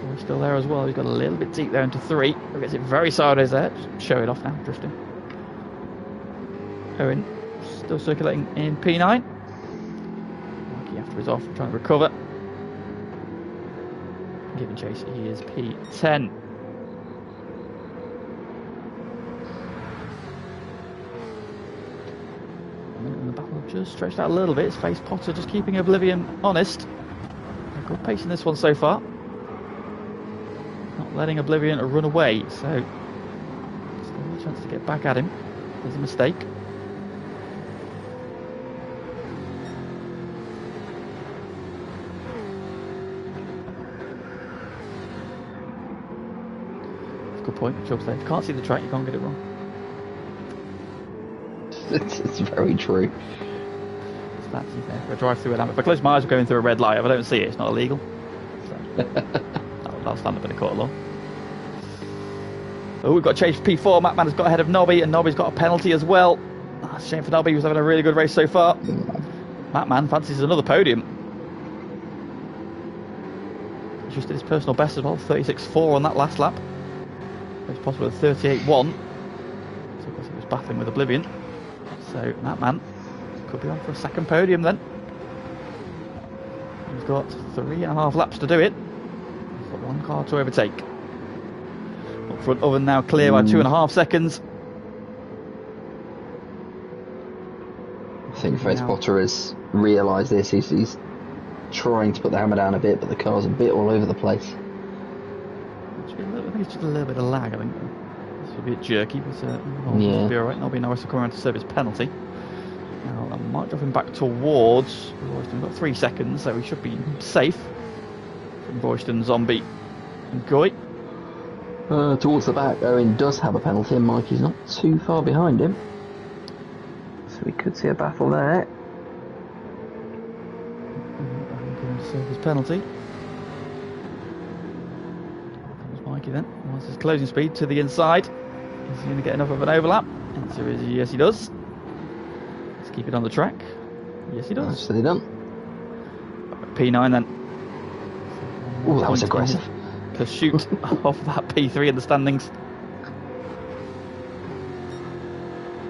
Gore's still there as well. He's got a little bit deep there into 3. He gets it very sideways there. Just show it off now, drifting. Owen still circulating in P9. After he's off, trying to recover. Giving chase, he is P10. And the battle just stretched out a little bit. It's Face Potter just keeping Oblivion honest. A good pace in this one so far. Not letting Oblivion run away, so still a chance to get back at him. There's a mistake. Good point, Chubb's there. If you can't see the track, you can't get it wrong. It's very true. It's fancy there. If I drive through it, if I close my eyes, we're going through a red light. If I don't see it, it's not illegal. So, I'll stand up in a court of law. Oh, we've got a change for P4. Matman has got ahead of Nobby, and Nobby's got a penalty as well. Oh, it's a shame for Nobby, who's having a really good race so far. Matman fancies another podium. He just did his personal best as well, 36.4 on that last lap. It's possible with 38.1. So of course he was battling with Oblivion. So that man could be on for a second podium then. He's got 3.5 laps to do it. He's got one car to overtake. Up front, Oven now clear by 2.5 seconds. I think Face Potter has realised this. He's trying to put the hammer down a bit, but the car's a bit all over the place. I think it's just a little bit of lag. I think this will be a bit jerky, but it'll be alright. Nobby Norris will come around to serve his penalty. Now that might drop him back towards Royston. Got 3 seconds, so he should be safe from Royston, Zombie, and Goy. Towards the back, Owen does have a penalty, and Mikey's not too far behind him, so we could see a battle there. Going to serve his penalty. Mikey then wants his closing speed to the inside. Is he going to get enough of an overlap? Answer is yes, he does. Let's keep it on the track. Yes, he does. Steady done. P9 then. Oh, that was aggressive. Pursuit of that P3 in the standings.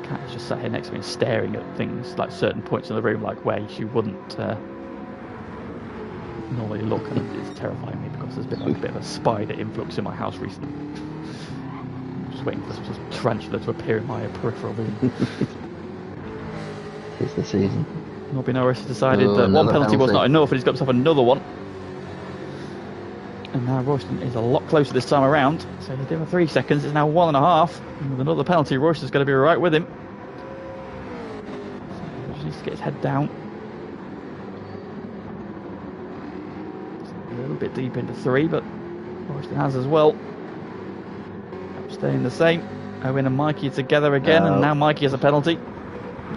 Cat is just sat here next to me staring at things like certain points in the room, like where she wouldn't normally look, and it's terrifying me because there's been like a bit of a spider influx in my house recently. I'm just waiting for some tarantula to appear in my peripheral vision. It's the season. Nobby Norris decided that one penalty was not enough, and he's got himself another one. And now Royston is a lot closer this time around, so he's doing 3 seconds. It's now 1.5, and with another penalty, Royston's going to be right with him. So he just needs to get his head down. A little bit deep into 3, but Royston has as well. Staying the same. Owen and Mikey together again, and now Mikey has a penalty.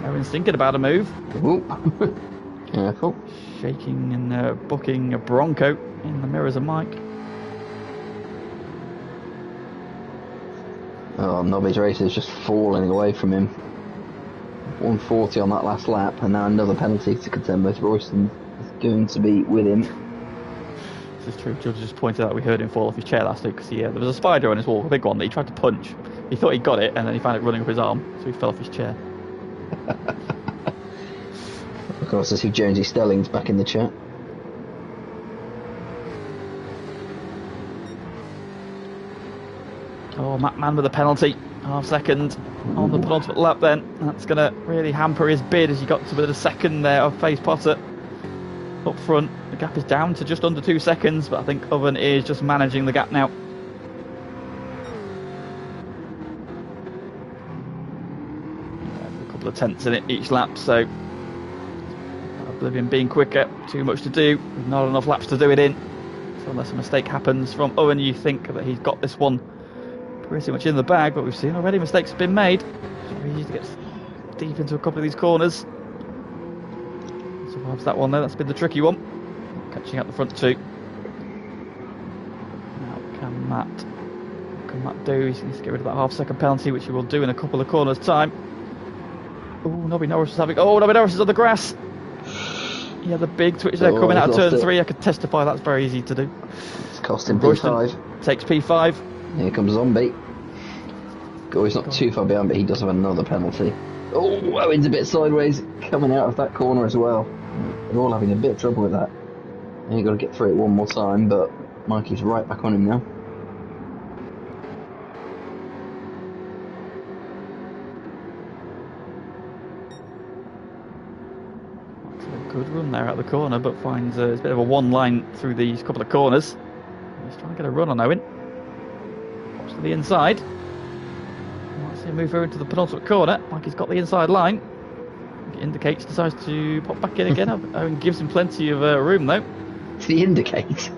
Owen's thinking about a move. Careful. Shaking and booking a Bronco in the mirrors of Mike. Oh, Nobby's race is just falling away from him. 140 on that last lap, and now another penalty to contend with. Royston is going to be with him. is true. George just pointed out we heard him fall off his chair last week because there was a spider on his wall, a big one that he tried to punch. He thought he got it, and then he found it running up his arm, so he fell off his chair. Of course, I see Jonesy Stelling's back in the chat. Oh, Matt with a penalty. Half second on the penultimate lap then. That's going to really hamper his bid as he got to within a second there of Face Potter. Up front, the gap is down to just under 2 seconds, but I think Oven is just managing the gap now. A couple of tenths in it each lap, so Oblivion being quicker, too much to do, not enough laps to do it in. So unless a mistake happens from Owen, you think that he's got this one pretty much in the bag, but we've seen already mistakes have been made. It's very easy to get deep into a couple of these corners. Survives that one though, that's been the tricky one. Catching up the front two. Now can Matt do? He needs to get rid of that half-second penalty, which he will do in a couple of corners' time. Oh, Nobby Norris is on the grass. Yeah, the big twitch there coming out of turn 3. I could testify that's very easy to do. It's cost him P5. Takes P5. Here comes Zombie. Oh, he's not too far behind, but he does have another penalty. Oh, Owen's a bit sideways coming out of that corner as well. They're all having a bit of trouble with that. And you've got to get through it one more time, but Mikey's right back on him now. That's a good run there out the corner, but finds it's a bit of a one line through these couple of corners. He's trying to get a run on Owen. Watch to the inside. Let's see him move over into the penultimate corner. Mikey's got the inside line. It indicates, decides to pop back in again. Owen gives him plenty of room though. Did he indicate?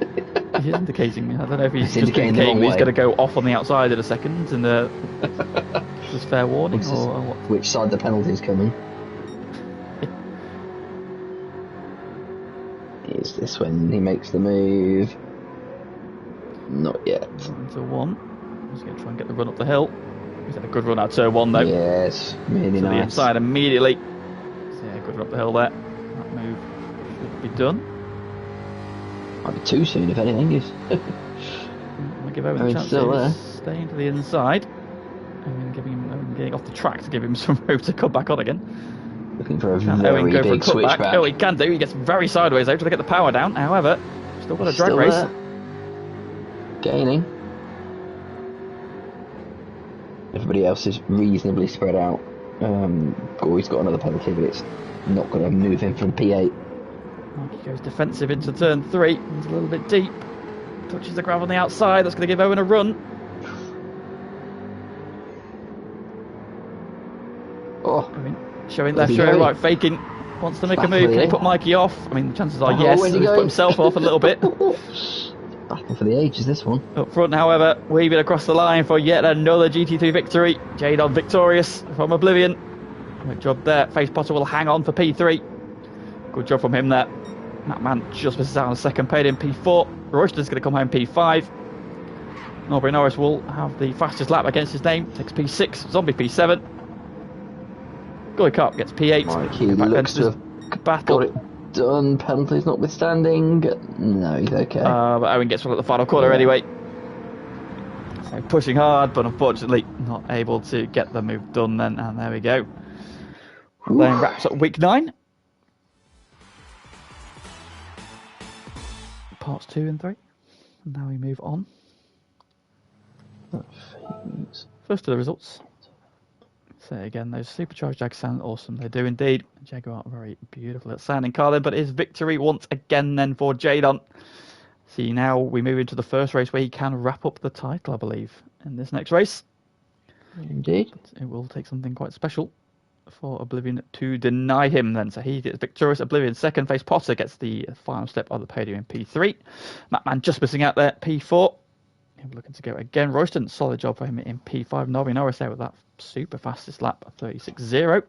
He is indicating. I don't know if he's just indicating he's going to go off on the outside in a second and just fair warning or what? Which side the penalty's coming? Is this when he makes the move? Not yet. Into one. He's going to try and get the run up the hill. He's had a good run out turn 1 though. Yes, really nice. To the inside immediately. So yeah, good run up the hill there. That move should be done. Might be too soon if anything. I'll give Owen a chance to stay to the inside. And getting off the track to give him some room to come back on again. Looking for a very big switchback. Oh, he can do. He gets very sideways though, trying to get the power down. However, still got a drag race. There. Gaining. Everybody else is reasonably spread out. Gory's got another penalty, but it's not going to move him from P8. He goes defensive into turn 3. He's a little bit deep. Touches the gravel on the outside. That's going to give Owen a run. Oh, showing left, showing right, faking. Wants to make a move. Can he put Mikey off? I mean, the chances are yes. He's put himself off a little bit. Battle for the ages, this one. Up front, however, weaving across the line for yet another GT3 victory. Jadon victorious from Oblivion. Good job there. Face Potter will hang on for P3. Good job from him there. That man just misses out on a second, paid in P4. Royston's going to come home P5. Nobby Norris will have the fastest lap against his name. Takes P6. Zombie P7. Goy Carp gets P8. Mikey looks to have got it done. Penalties notwithstanding. No, he's okay. But Owen gets one at the final corner anyway. So pushing hard, but unfortunately not able to get the move done then. And there we go. Then wraps up week 9. Parts 2 and 3. And now we move on. First to the results. So again, those supercharged Jags sound awesome. They do indeed. Jaguar, very beautiful at sounding car then, but his victory once again then for Jadon. See, now we move into the first race where he can wrap up the title, I believe, in this next race. Indeed. But it will take something quite special for Oblivion to deny him then. So he gets victorious. Oblivion second. Face Potter gets the final step of the podium in P3. Matman just missing out there, P4. We're looking to go again. Royston, solid job for him in P5. Nobby Norris there with that super fastest lap, 36.0.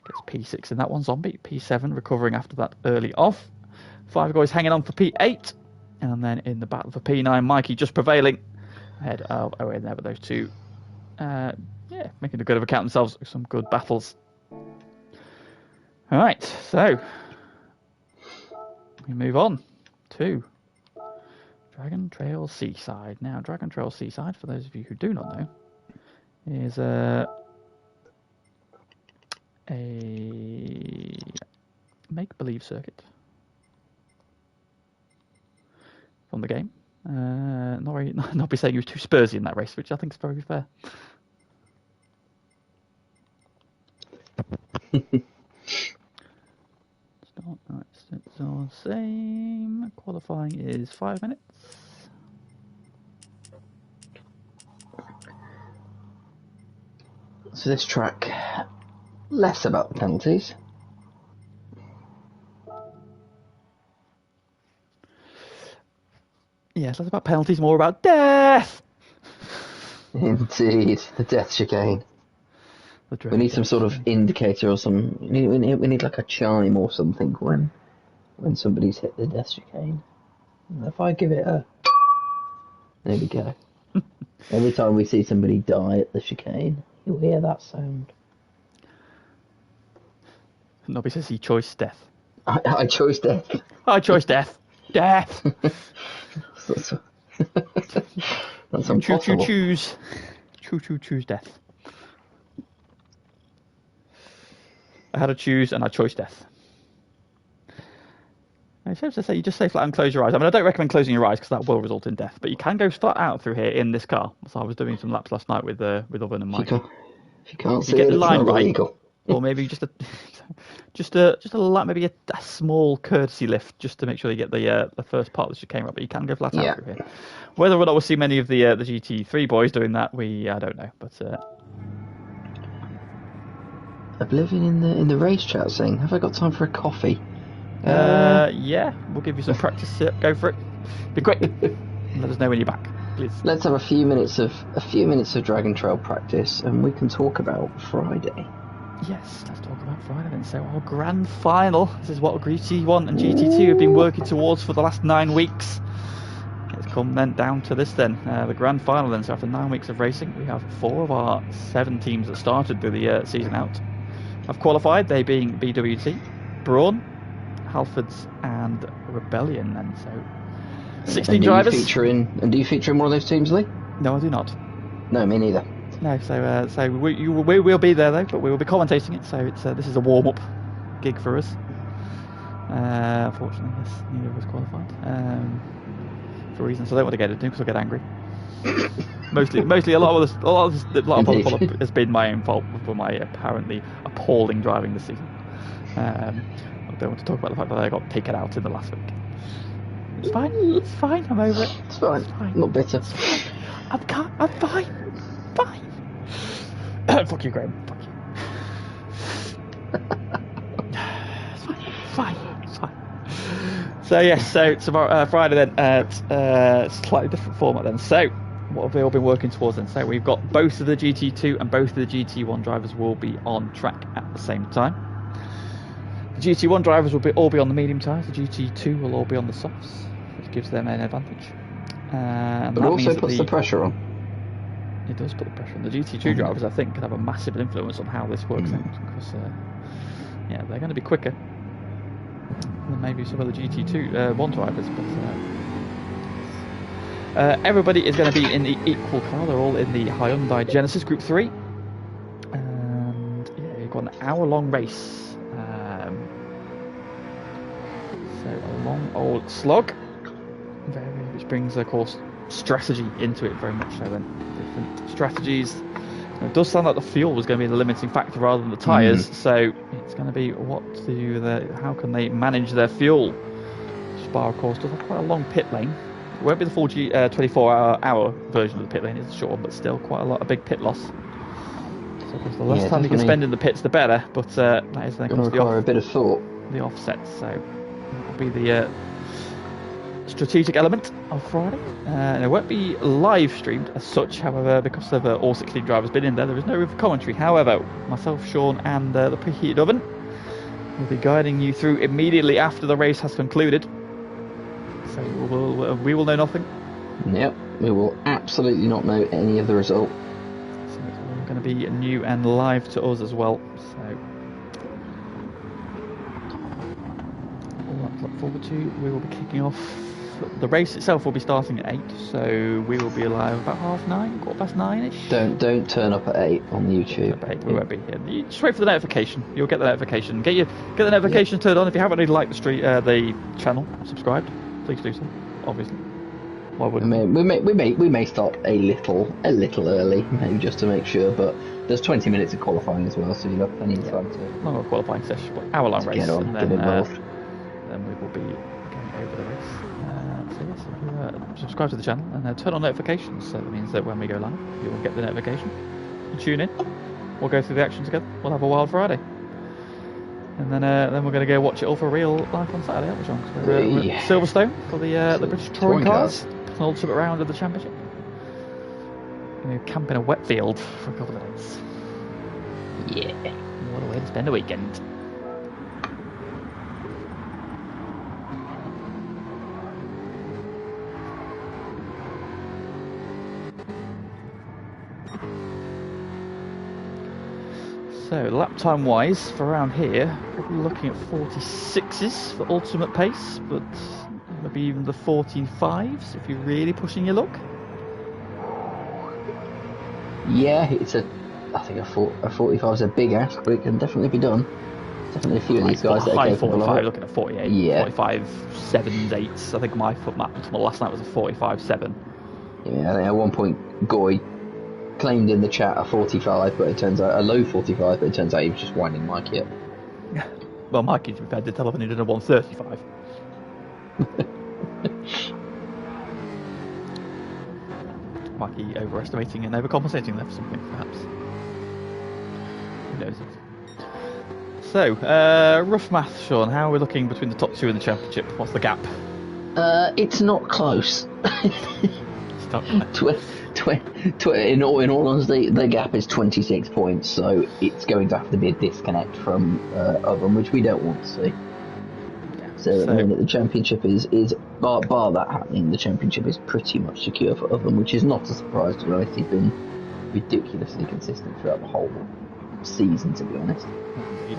Gets P6 in that one. Zombie, P7, recovering after that early off. 5 guys hanging on for P8. And then in the battle for P9, Mikey just prevailing ahead of Owen there with those two. Making a good of account themselves with some good battles. All right, so we move on to Dragon Trail Seaside. Now, Dragon Trail Seaside, for those of you who do not know, is a make-believe circuit from the game. Not be saying he was too Spursy in that race, which I think is very fair. It's all the same. Qualifying is 5 minutes. So this track, less about the penalties. Yes, less about penalties, more about death. Indeed, the death chicane. We need some sort of indicator or some. We need like a chime or something when somebody's hit the death chicane. If I give it a, there we go. Every time we see somebody die at the chicane, you'll hear that sound. Nobby says he chose death. I chose death. I chose death. Death. That's impossible. Choose death. I had to choose and I chose death. I suppose to say you just say flat and close your eyes. I mean, I don't recommend closing your eyes because that will result in death. But you can go flat out through here in this car. So I was doing some laps last night with Owen and Mike. If you can't see get it, the line right, illegal. Or maybe just a lap, maybe a small courtesy lift, just to make sure you get the first part of the chicane right. But you can go flat out through here. Whether or not we'll see many of the GT3 boys doing that, I don't know. But Oblivion in the race chat saying, "Have I got time for a coffee?" Yeah, we'll give you some practice. Go for it. Be quick. Let us know when you're back, please. Let's have a few minutes of Dragon Trail practice, and we can talk about Friday. Yes, let's talk about Friday then. So our grand final. This is what GT1 and GT2 have been working towards for the last 9 weeks. It's come then down to this then, the grand final then. So after 9 weeks of racing, we have 4 of our 7 teams that started the season out have qualified. They being BWT, Brawn, Halfords, and Rebellion. Then so 16 drivers. Do you feature in one of those teams, Lee? No, I do not. No, me neither. No, so we will be there though, but we will be commentating it. So this is a warm-up gig for us. Unfortunately, yes, neither of us qualified for reasons I don't want to get into because I'll get angry. mostly a lot of the follow-up has been my own fault for my apparently appalling driving this season. I don't want to talk about the fact that I got taken out in the last week. It's fine. I'm over it. It's fine. I'm not bitter. I'm fine. Fuck you, Graham. Fuck you. It's fine. So yes, so tomorrow, Friday then, slightly different format then. So what have we all been working towards then? So we've got both of the GT2 and both of the GT1 drivers will be on track at the same time. The GT1 drivers will all be on the medium tyres. The GT2 will all be on the softs, which gives them an advantage. But it also puts the pressure on. It does put the pressure on. The GT2 drivers, I think, can have a massive influence on how this works out because, they're going to be quicker than maybe some of the GT2 one drivers. But everybody is going to be in the equal car. They're all in the Hyundai Genesis Group 3, and you've got an hour-long race. So a long old slog, which brings, of course, strategy into it very much so. Then different strategies. It does sound like the fuel was going to be the limiting factor rather than the tyres. So it's going to be how can they manage their fuel? Spa, of course, does have quite a long pit lane. It won't be the full 24-hour version of the pit lane. It's short, but still quite a big pit loss. So of course, the less time you can spend in the pits, the better. But that is then going to require a bit of thought. The offsets. So that will be the strategic element of Friday. And it won't be live streamed as such, however, because of all 16 drivers been in there is no room for commentary. However, myself, Sean, and the preheated oven will be guiding you through immediately after the race has concluded. So we will know nothing. Yep, we will absolutely not know any of the result. So it's all going to be new and live to us as well. So all that to look forward to. We will be kicking off the race itself will be starting at 8, so we will be alive about 9:30, 9:15ish. Don't turn up at 8 on YouTube. We won't be here. You just wait for the notification. You'll get the notification. Get the notification turned on. If you haven't already liked the channel, subscribed, please do so. Obviously. Why wouldn't we may start a little early, maybe just to make sure, but there's 20 minutes of qualifying as well, so you've got plenty of time to. Long qualifying session, but hour-long race, get on, and get involved. Then we will be going over the race. So yes, if you subscribe to the channel and turn on notifications, so that means that when we go live, you will get the notification. You tune in. We'll go through the action together. We'll have a wild Friday. And then we're going to go watch it all for real live on Saturday, aren't we, John? We're at Silverstone for the British Touring Cars. Ultimate round of the championship. We're going to camp in a wet field for a couple of days. Yeah, what a way to spend a weekend. So, lap time wise, for around here, probably looking at 46s for ultimate pace, but maybe even the 45s if you're really pushing your luck. Yeah, I think a 45 is a big ask, but it can definitely be done. Definitely a few of these guys that are capable of it. Looking at 48, yeah. 45 7s, 8s. I think my foot map last night was a 45 7. Yeah, I think at one point Goy claimed in the chat a 45, but it turns out a low 45, but it turns out he was just winding Mikey up. Well, Mikey, to be fair, did tell him he did a 135. Mikey overestimating and overcompensating there for something, perhaps. Who knows? So, rough math, Sean. How are we looking between the top two in the championship? What's the gap? It's not close. It's not in all honesty, the gap is 26 points, so it's going to have to be a disconnect from Oven, which we don't want to see. So at the minute, the championship is bar that happening, the championship is pretty much secure for Oven, which is not a surprise to be honest. He's been ridiculously consistent throughout the whole season, to be honest.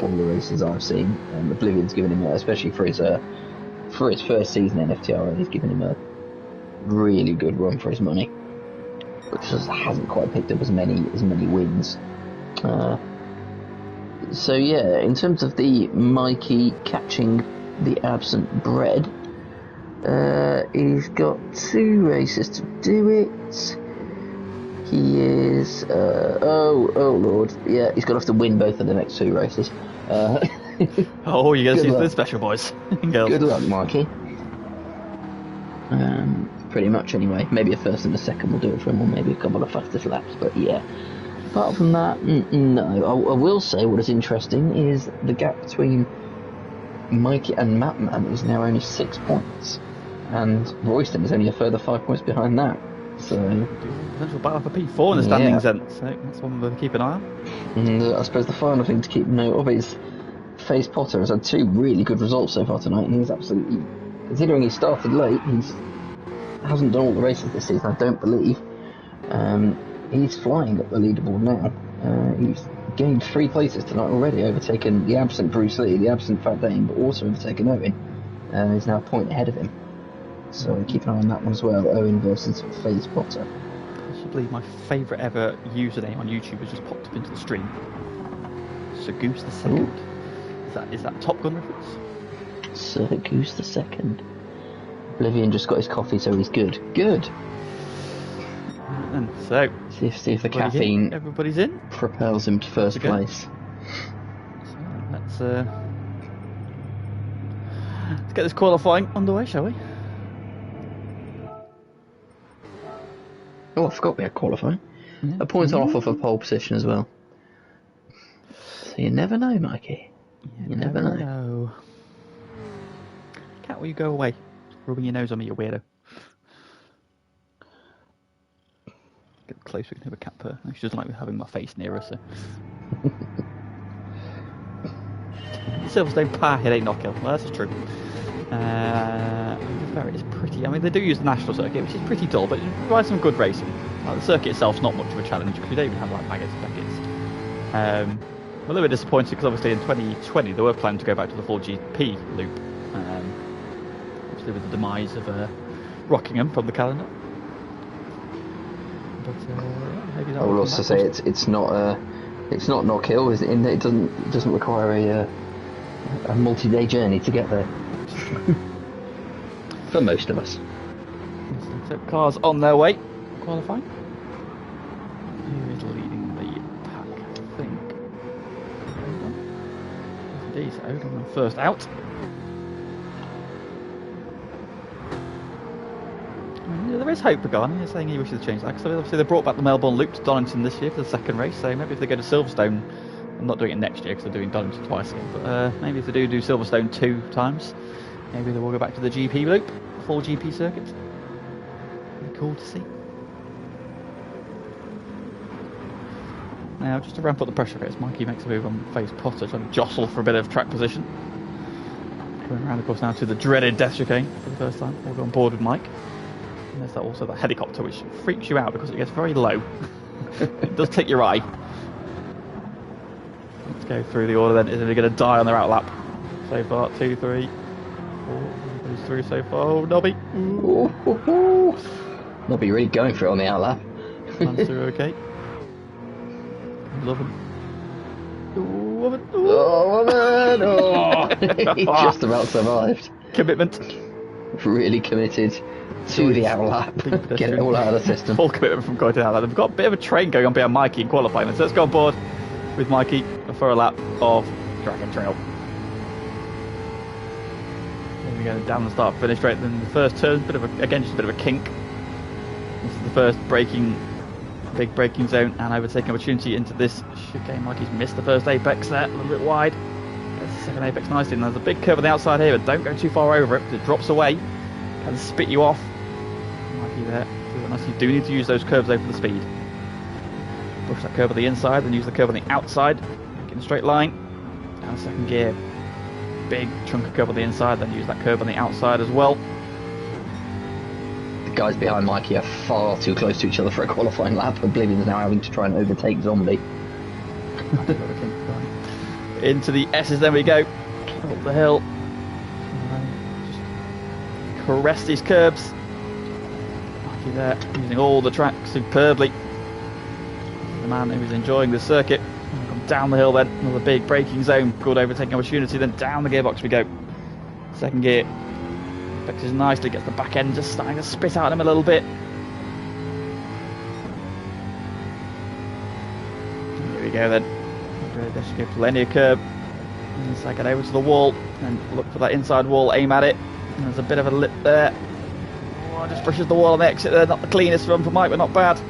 All the races I've seen, Oblivion's given him, especially for his first season in FTRL, he's given him a really good run for his money, which just hasn't quite picked up as many wins. So yeah, in terms of the Mikey catching the absent bread, he's got 2 races to do it. He is oh lord, yeah, he's got to have to win both of the next 2 races. Oh, you guys see the special boys. Good luck, Mikey. Pretty much anyway. Maybe a first and a second will do it for him, or maybe a couple of fastest laps, but yeah. Apart from that, no. I will say what is interesting is the gap between Mikey and Mapman is now only 6 points, and Royston is only a further 5 points behind that. So potential battle for P4 in the standings, then. So that's one to keep an eye on. And I suppose the final thing to keep note of is FaZe Potter has had 2 really good results so far tonight, and he's absolutely, considering he started late, hasn't done all the races this season, I don't believe. He's flying up the leaderboard now. He's gained 3 places tonight already, overtaken the absent Bruce Lee, the absent Fat Dane, but also overtaken Owen. He's now a point ahead of him. So keep an eye on that one as well, Owen versus FaZe Potter. Possibly my favourite ever username on YouTube has just popped up into the stream. Sir Goose the Second. Is that Top Gun reference? Sir Goose the Second. Oblivion just got his coffee, so he's good. Good. And so see if the caffeine everybody's in propels him to first place. So let's get this qualifying underway, shall we? Oh, I forgot we had qualifying. Yeah. A point off of a pole position as well. So you never know, Mikey. You never know. Cat, will you go away? Rubbing your nose on me, you weirdo. Get close, we can have a cat purr. She doesn't like me having my face near her, so. Silverstone Park, it ain't Knockhill. Well, that's true. It's pretty. I mean, they do use the national circuit, which is pretty dull, but it provides some good racing. Like, the circuit itself's not much of a challenge because we don't even have like maggots and beckets. I'm a little bit disappointed because obviously in 2020 they were planning to go back to the full GP loop. Obviously with the demise of Rockingham from the calendar. But maybe that I will also say it's not knock hill, is it? In that it doesn't require a multi-day journey to get there. For most of us. So cars on their way, qualifying. Who is leading the pack? I think. Odon. Indeed, Odon first out. There is hope for Garner. He's saying he wishes to change that. So obviously they brought back the Melbourne Loop to Donington this year for the second race. So maybe if they go to Silverstone, I'm not doing it next year because they're doing Donington twice again. But maybe if they do Silverstone 2 times, maybe they will go back to the GP Loop, full GP circuit. Pretty cool to see. Now, just to ramp up the pressure as Mikey makes a move on Face Potter, trying to jostle for a bit of track position. Going around, of course, now to the dreaded death chicane for the first time. We'll go on board with Mike. And there's also that helicopter, which freaks you out because it gets very low. It does take your eye. Let's go through the order then. Is he going to die on their out lap? So far, 2, 3, 4. Who's through so far? Oh, Nobby. Nobby really going for it on the out lap. Man's through okay. Love him. Ooh, woman. Ooh. Oh, woman! Oh. He just about survived. Commitment. Really committed to the outlap. Get it all out of the system. Full commitment from going to the outlap. They've got a bit of a train going on behind Mikey in qualifying. So let's go on board with Mikey for a lap of Dragon Trail. Here we go down the start finish straight. Then the first turn, just a bit of a kink. This is the first big braking zone and overtaking opportunity into this chicane. Mikey's missed the first apex there, a little bit wide. Gets the second apex nicely, and there's a big curve on the outside here, but don't go too far over it because it drops away, can spit you off. Mikey there, you do need to use those curves over the speed. Push that curve on the inside, then use the curve on the outside, get in a straight line, down second gear, big chunk of curve on the inside, then use that curve on the outside as well. The guys behind Mikey are far too close to each other for a qualifying lap. Oblivion's now having to try and overtake Zombie. Into the S's, then we go. Up the hill. Just caress these curbs. Mikey there, using all the track superbly. The man who is enjoying the circuit. Come down the hill then, another big braking zone. Good overtaking opportunity, then down the gearbox we go. Second gear. Fixes nicely, gets the back end just starting to spit out him a little bit. Here we go then. There should go plenty of curb. And second over to the wall and look for that inside wall, aim at it. And there's a bit of a lip there. Oh, just brushes the wall on the exit there. Not the cleanest run for Mike, but not bad.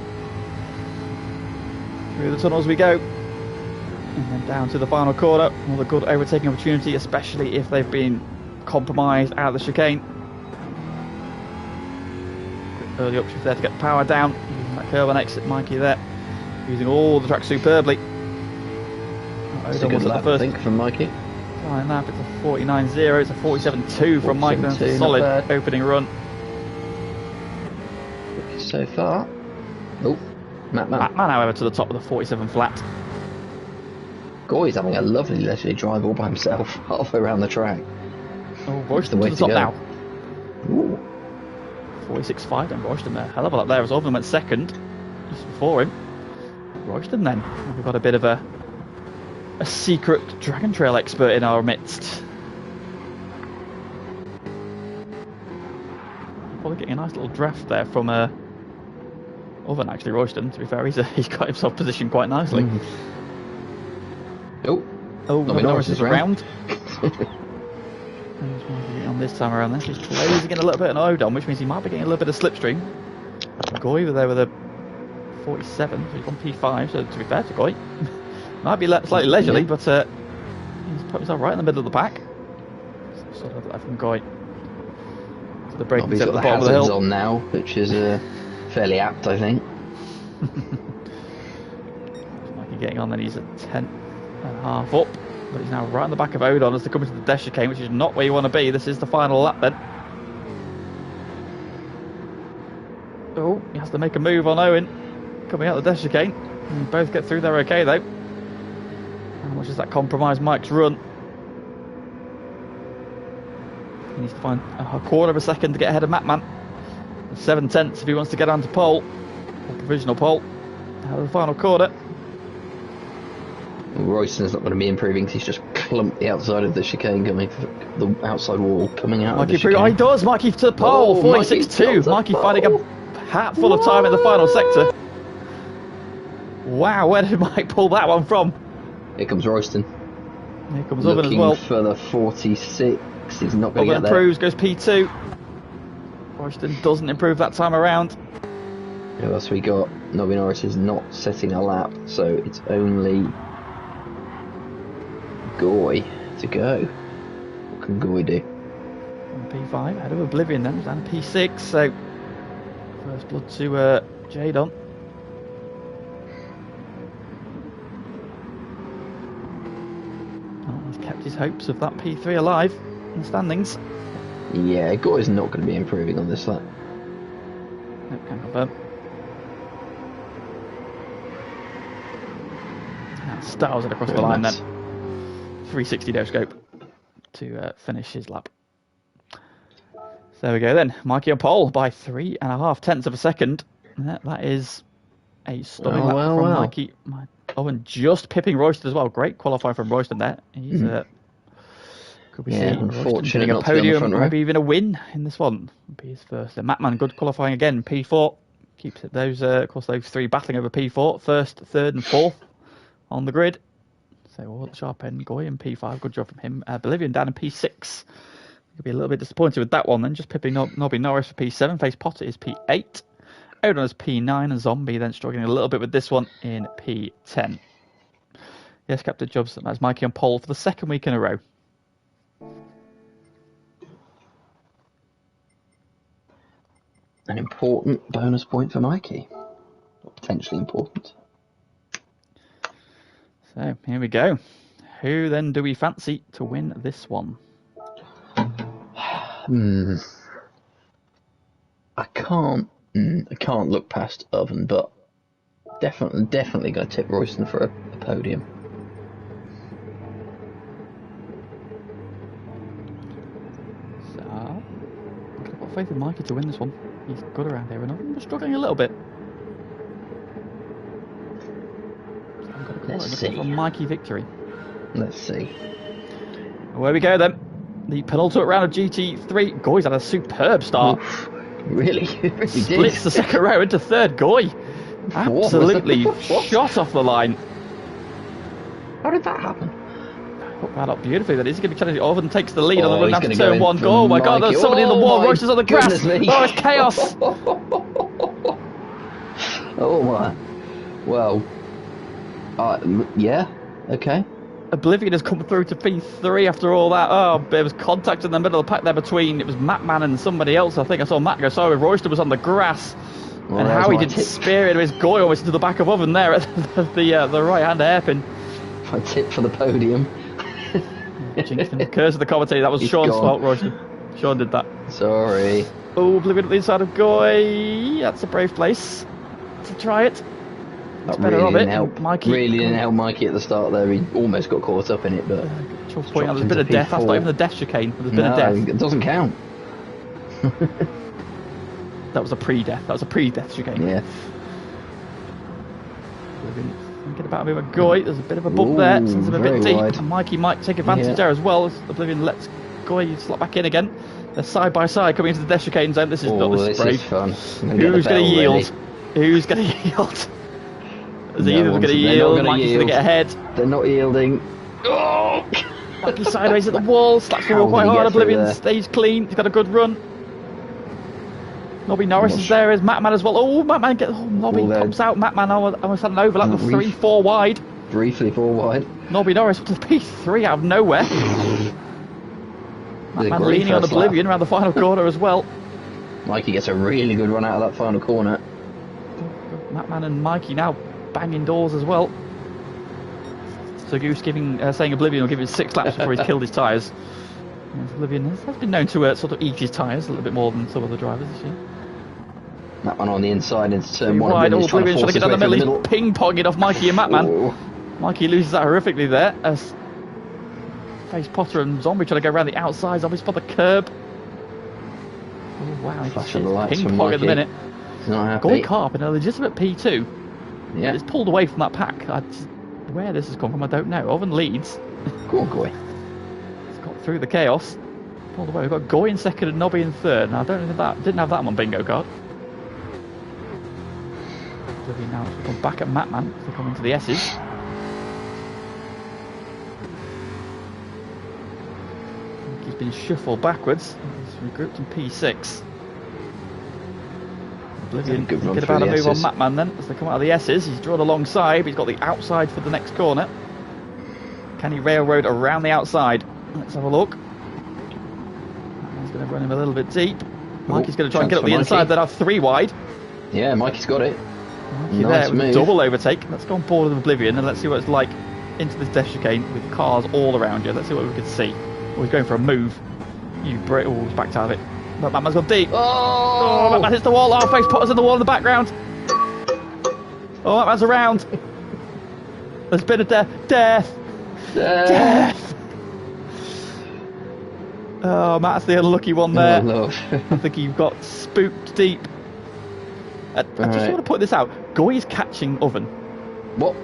Through the tunnels we go. And then down to the final corner. Another good overtaking opportunity, especially if they've been compromised out of the chicane. Early upshift there to get the power down, using that curve on exit. Mikey there, using all the track superbly. That's a good lap, I think, from Mikey. Flying lap, it's a 49.0, it's a 47.2 from Mike. That's a solid opening run. So far. Oh, Matt, however, to the top of the 47 flat. Goy's having a lovely leisurely drive all by himself, halfway around the track. Oh, Royston to the top now. Ooh. 46.5 then, Royston there. Hell of a lot there as well. Went second just before him. Royston then. We've got a bit of a secret Dragon Trail expert in our midst. Probably getting a nice little draft there from other than actually Royston, to be fair. He's got himself positioned quite nicely. Oh, Norris is around. On this time around, then he's closing in a little bit on Odon, which means he might be getting a little bit of slipstream. Goy over there with a 47, so he's on P5, so to be fair to Goy, might be slightly leisurely, but he's put himself right in the middle of the pack. Sort of left from Goy. So the braking set at the bottom of the hill. On now, which is fairly apt, I think. Mikey getting on, then he's at 10.5 up. But he's now right on the back of Odon as they come into the dash chicane, which is not where you want to be. This is the final lap then. Oh, he has to make a move on Owen coming out the dash chicane. And both get through there okay though. How much does that compromise Mike's run? He needs to find a quarter of a second to get ahead of Matman. 7/10 if he wants to get onto pole, or provisional pole, out of the final corner. Royston's not going to be improving because he's just clumped the outside of the chicane, coming the outside wall coming out. Mikey of the chicane. Oh, he does. Mikey to the pole. 46.2. Mikey finding a hat full of time in the final sector. Wow, where did Mike pull that one from? Here comes Royston. Here comes Oven as well. For the 46. He's not going to get there. Improves, goes P2. Royston doesn't improve that time around. Who else we got? Nobby Norris is not setting a lap, so it's only Goy to go. What can Goy do? P5 ahead of Oblivion then, down to P6, so first blood to Jadon. Oh, he's kept his hopes of that P3 alive in the standings. Yeah, Goy's not going to be improving on this lap. Nope, can't confirm. Styles it across the line then. 360 no scope to finish his lap. So there we go then. Mikey on pole by 3.5 of a second. That is a stunning lap from Mikey. Oh, and just pipping Royston as well. Great qualifying from Royston there. He's could be seeing Royston getting a podium, maybe even a win in this one. Would be his first. And Matman good qualifying again. P4 keeps it. Those of course those three battling over P4, first, third, and fourth on the grid. So all at the sharp end, Goy in P5, good job from him. Bolivian down in P6. Could be a little bit disappointed with that one then, just pipping Nobby Norris for P7. Face Potter is P8. Odin is P9, and Zombie then struggling a little bit with this one in P10. Yes, Captain Jobs, that's Mikey on pole for the second week in a row. An important bonus point for Mikey. Potentially important. So here we go. Who then do we fancy to win this one? I can't look past Oven, but definitely going to tip Royston for a podium. So I've got faith in Mikey to win this one. He's good around here, and I'm struggling a little bit. Let's see. From Mikey victory. Let's see. Away we go then. The penultimate round of GT3. Goy's had a superb start. Oof, really? Splits the second row into third. Goy absolutely shot off the line. How did that happen? Hooked that up beautifully. That is going to be challenging. Oven takes the lead on the run down to turn one. Oh my god, there's somebody in the wall. Royster's on the grass. Oh, it's chaos. Oh my. Well. Yeah, okay. Oblivion has come through to P3 after all that. Oh, there was contact in the middle of the pack there between, it was Matman and somebody else. I think I saw Matt go, sorry, Royston was on the grass. Well, and how he did spear into his Goy almost into the back of Oven there at the right-hand hairpin. My tip for the podium. Jinxed him. Curse of the commentator, that was Sean's fault, Royston. Sean did that. Sorry. Oh, Oblivion at the inside of Goy. That's a brave place to try it. That better really of didn't it. help. Mikey Really didn't help Mikey at the start there. He almost got caught up in it, but point out, there's a bit of death. That's not even the death chicane. There's been a death. It doesn't count. That was a pre-death. That was a pre-death chicane. Yeah. Thinking about moving Goy. There's a bit of a bump there. Seems a bit deep. Wide. And Mikey might take advantage there as well. As Oblivion lets Goy slot back in again. They're side by side coming into the death chicane zone. This is not this brave. Is fun. Who's going to yield? Who's going to yield? Is either going to yield? Mikey's going to get ahead. They're not yielding. Oh! Mikey sideways at the wall. Slaps the wall quite hard. Oblivion stays clean. He's got a good run. Nobby Norris is there. Is Matman as well. Oh, Matman gets. Oh, Nobby pops out. Matman almost had an overlap with 3-4 wide. Briefly 4 wide. Nobby Norris to P3 out of nowhere. Matman leaning on Oblivion around the final corner as well. Mikey gets a really good run out of that final corner. Matman and Mikey now banging doors as well. So Goose saying Oblivion will give him 6 laps before he's killed his tyres. Oblivion has been known to sort of eat his tyres a little bit more than some of the drivers this year. That one on the inside into turn 1. Wide, Oblivion trying to get down the middle. He's ping-ponging off Mikey and Matman. Oh. Mikey loses that horrifically there as Face Potter and Zombie trying to go around the outside. Zombie's for the curb. Oh, wow, Flashing the lights ping from pong at the Mikey. minute. He's not happy. Goy Carp in a legitimate P2. Yeah. It's pulled away from that pack. Where this has come from, I don't know. Oven leads. Go on, Goy. It's got through the chaos. Pulled away. We've got Goy in second and Nobby in third. Now, I don't know that. Didn't have that on bingo card. Oblivion now has gone back at Matman. They're coming to the S's. He's been shuffled backwards. He's regrouped in P6. Oblivion thinking about a move on Matman then as they come out of the S's. He's drawn alongside, but he's got the outside for the next corner. Can he railroad around the outside? Let's have a look. Matman's going to run him a little bit deep. Mikey's going to try and get up the inside. Then have 3 wide. Yeah, Mikey's got it. Mikey nice there with a double overtake. Let's go on board with Oblivion and let's see what it's like into this death chicane with cars all around you. Let's see what we can see. Oh, he's going for a move. Oh, he's backed out of it. But Matman's gone deep. Oh, Matman hits the wall. Our face potters in the wall in the background. Oh, Matman's around. There's been a death. Oh, Matt's the unlucky one there. Oh, I think he got spooked deep. I just want to put this out. Goy is catching Oven. What?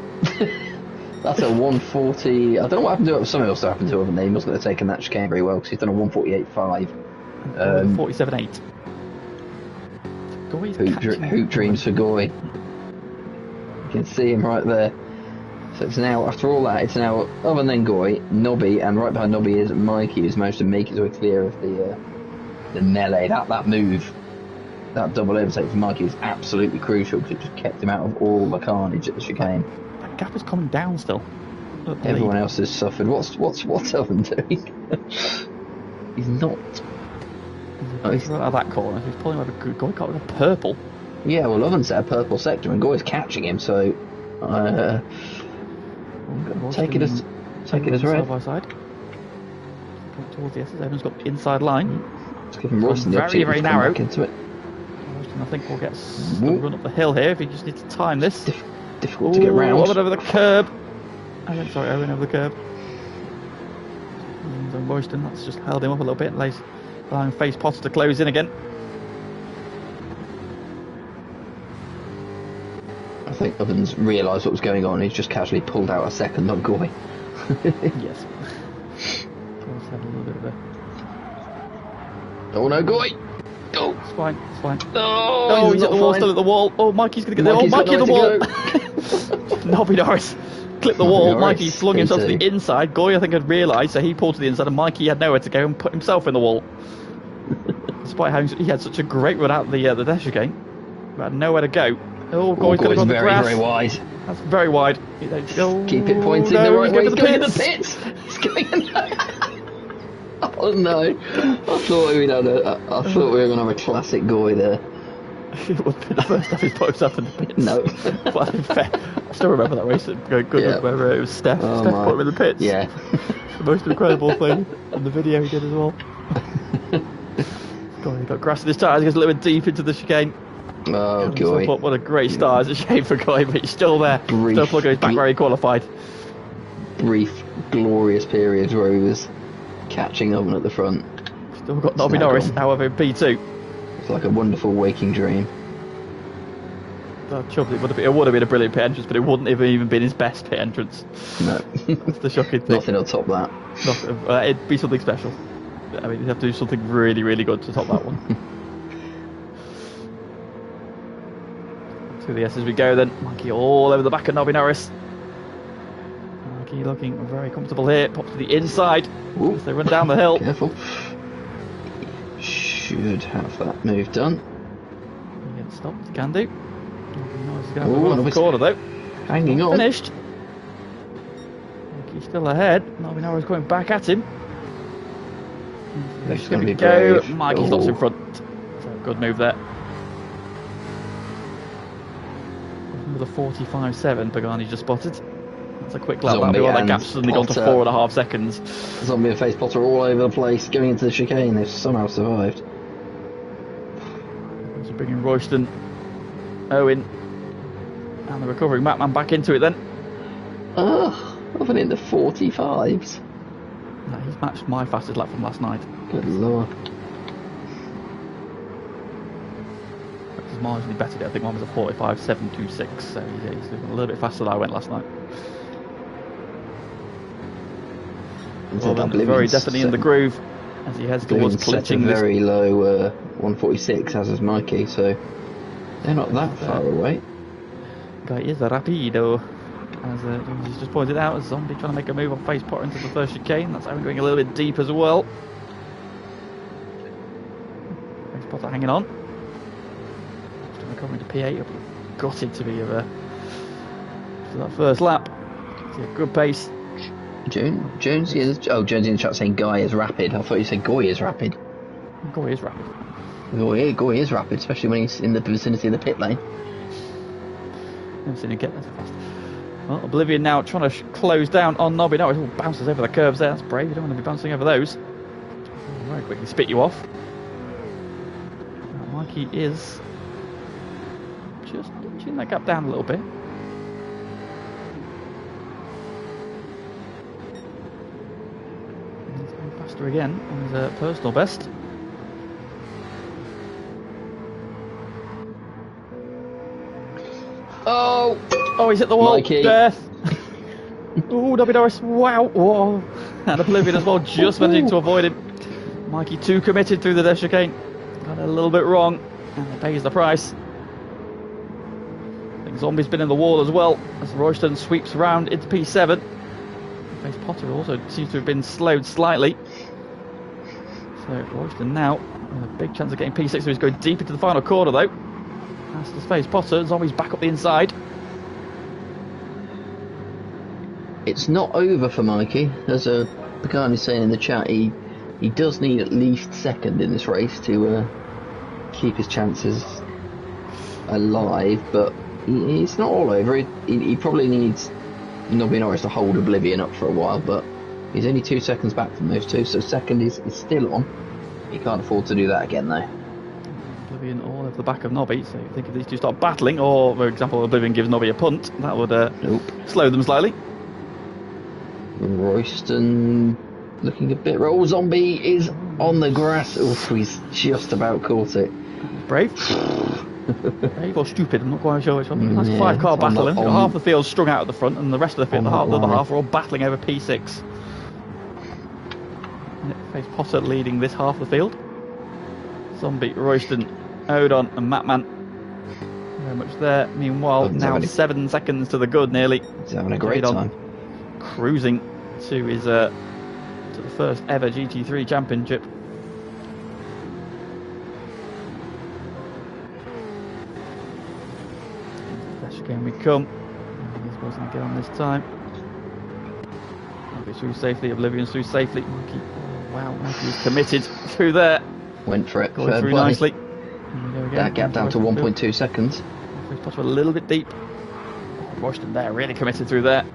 That's a 140. I don't know what happened to it. Something else happened to Oven. He must have taken that chicane very well because he's done a 148.5. 47.8. Goy's hoop dreams for Goy. You can see him right there. So it's now, after all that, it's now Oven then Goy, Nobby, and right behind Nobby is Mikey, who's managed to make his way clear of the melee. That move, that double overtake for Mikey is absolutely crucial because it just kept him out of all the carnage at the chicane. That gap is coming down still. Everyone else has suffered. What's Oven doing? He's not. He's right out of that corner. He's pulling over. Goy got with a purple. Yeah, well, Oven's at a purple sector and Goy's catching him, so take it as red. Side by side. Going towards the S's. Evan's got the inside line. Let's give him Royston the opportunity very to come narrow. back into it. Royston, I think, will get a run up the hill here if he just needs to time this. Difficult to get round. Owen over the curb. Owen over the curb. And Royston, that's just held him up a little bit and allowing Face Potter to close in again. I think Oven's realised what was going on. He's just casually pulled out a second on Goy. Yes. Had a little bit of a... Oh no, Goy! Oh! It's fine, it's fine. Oh, he's at the wall, still at the wall. Oh, Mikey's going to get there. Oh, Mikey at the wall! Nobby Norris clipped the wall. Mikey flung himself to the inside. Goy, I think, had realised, so he pulled to the inside, and Mikey had nowhere to go and put himself in the wall. Despite how he had such a great run out the dash again, but had nowhere to go. Oh, Goy's going to go on the grass. Very wide. That's very wide. Keep it pointing the right way. He's going in the pits. He's going in the... Oh no! I thought we were going to have a classic Goy there. It would be the first time he's put himself in the pits. No. Well, I still remember that race. Good where it was Steph. Steph put him in the pits. Yeah. The most incredible thing in the video he did as well. God, he got grass in his tyres. He goes a little bit deep into the chicane. Oh, Goy. What a great start. It's a shame for Goy, but he's still there. Still plugging his back where he qualified. Brief, glorious periods where he was catching Oven at the front. Still got Nobby Norris, however, in P2. It's like a wonderful waking dream. It would have been a brilliant pit entrance, but it wouldn't have even been his best pit entrance. No. That's the shocking thing. Nothing will top that. It'd be something special. I mean, you'd have to do something really, really good to top that one. To the S as we go then. Mikey all over the back of Nobby Norris. Mikey looking very comfortable here. Pops to the inside as they run down the hill. Careful. Should have that move done. He gets stopped, can do. He's going to have to the corner though. Hanging on. Finished. Mikey's still ahead. Nobby Norris going back at him. He's going to go. Mikey stops in front. So good move there. With a 45.7, Pagani just spotted. That's a quick lap. That gap's suddenly gone to 4.5 seconds. Zombie and Face Potter all over the place, going into the chicane. They've somehow survived. So bringing Royston, Owen, and the recovering Matman back into it then. Oven in the 45s. No, he's matched my fastest lap from last night. Good lord. is marginally better. I think mine was a 45.726, so yeah, he's looking a little bit faster than I went last night. Very definitely in the groove as he heads towards clinching this. Very low 146, as is Mikey, so they're not that far away. Guy is a rapido, as he's just pointed out. A Zombie trying to make a move on face pot into the first chicane. That's Aaron going a little bit deep as well. Face potter hanging on. Still recovering to P8, but gutted to be of to that first lap. See a good pace. Jones is. Oh, Jones in the chat saying Guy is rapid. I thought you said Goy is rapid. Goy is rapid. Goy is rapid, especially when he's in the vicinity of the pit lane. Never seen him get there so fast. Well, Oblivion now trying to close down on Nobby. No, it all bounces over the curves there. That's brave. You don't want to be bouncing over those. Very quickly spit you off. Now, Mikey is just inching that gap down a little bit. He's going faster again on his personal best. Oh, he's hit the wall. Mikey. Death. Oh, Nobby Norris. Wow. Whoa. And Oblivion as well, just managing to avoid him. Mikey too committed through the chicane. Got it a little bit wrong, and he pays the price. I think Zombie's been in the wall as well as Royston sweeps around into P7. Face Potter also seems to have been slowed slightly. So Royston now with a big chance of getting P6, so he's going deep into the final corner though. That's the Face Potter. Zombie's back up the inside. It's not over for Mikey. As the guy is saying in the chat, he does need at least second in this race to keep his chances alive, but it's not all over. He probably needs Nobby Norris to hold Oblivion up for a while, but he's only 2 seconds back from those two, so second is still on. He can't afford to do that again though. Oblivion all over the back of Nobby, so you think if these two start battling, or for example Oblivion gives Nobby a punt, that would slow them slightly. Royston looking a bit. Zombie is on the grass. Oof, he's just about caught it. Brave. Brave or stupid, I'm not quite sure which one. That's a 5-car battle. Half the field's strung out at the front, and the rest of the field, the other half, are all battling over P6. Face Potter leading this half of the field. Zombie, Royston, Odon, and Matman very much there. Meanwhile, now 7 seconds to the good, nearly. He's having a great time. Cruising to his to the first ever GT3 championship. Dash again we come. He's going to get on this time. Nobby through safely. Oblivion's through safely. Mikey, wow, Mikey's committed through there. Went for it. Going through nicely. That gap down to 1.2 seconds. Face Potter a little bit deep. Royston there, really committed through there.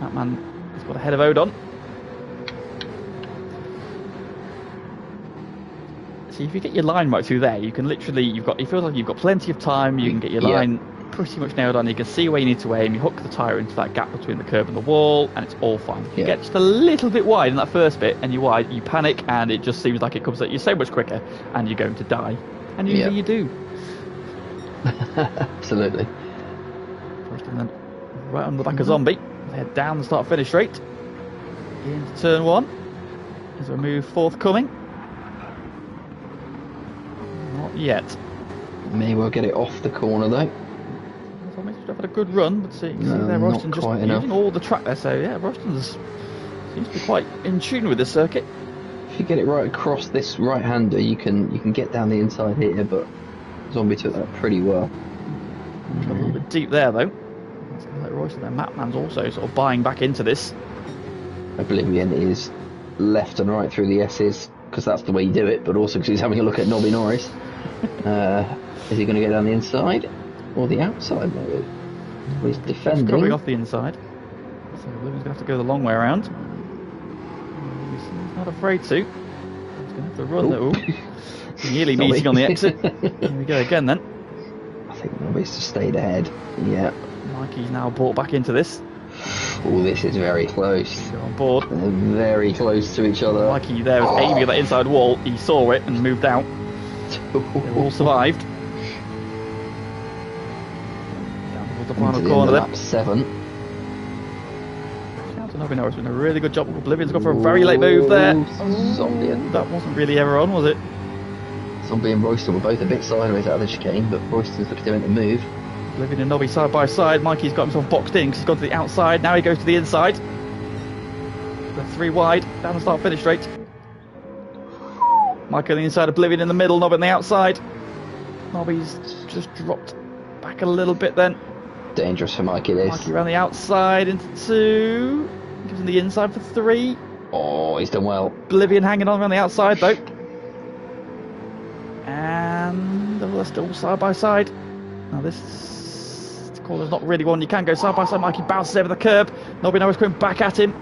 That man has got ahead of Odon. See, if you get your line right through there, you can literally, it feels like you've got plenty of time, you can get your line pretty much nailed on, you can see where you need to aim, you hook the tyre into that gap between the curb and the wall, and it's all fine. If you get just a little bit wide in that first bit, and you're wide, you panic, and it just seems like it comes at you so much quicker, and you're going to die. And usually you do. Absolutely. First and then right on the back of Zombie. Head down the start-finish straight. Into turn 1. Is there a move forthcoming? Not yet. May well get it off the corner though. Zombie's had a good run, but see there, Royston just using all the track there. So yeah, Royston seems to be quite in tune with this circuit. If you get it right across this right-hander, you can get down the inside here, but Zombie took that pretty well. A little bit deep there though. Like Royston there. Matman's also sort of buying back into this. Oblivion is left and right through the S's because that's the way you do it, but also because he's having a look at Nobby Norris. Is he going to get down the inside or the outside? Maybe. Well, he's defending. He's coming off the inside, so Oblivion's going to have to go the long way around. He's not afraid to. He's going to have to run though. Nearly meeting on the exit. Here we go again then. I think Nobby's just stayed ahead. Yeah. Mikey's now brought back into this. Oh, this is very close. They're on board. They're very close to each other. Mikey there was aiming at that inside wall. He saw it and moved out. They all survived. the final into the corner end there. of lap 7. Shout out to Nobby Norris, doing a really good job. Oblivion's gone for a very late move there. Zombie and That wasn't really ever on, was it? Zombie and Royston were both a bit sideways out of the chicane, but Royston's looked to move. Oblivion and Nobby side by side. Mikey's got himself boxed in because he's gone to the outside. Now he goes to the inside. The 3 wide, down the start finish straight. Mikey on the inside, Oblivion in the middle, Nobby on the outside. Nobby's just dropped back a little bit then. Dangerous for Mikey, this. Mikey around the outside into 2. Gives him the inside for 3. Oh, he's done well. Oblivion hanging on around the outside though. And they're still side by side. Now this corner's not really one you can go side by side. Mikey bounces over the curb. Nobby Norris coming back at him.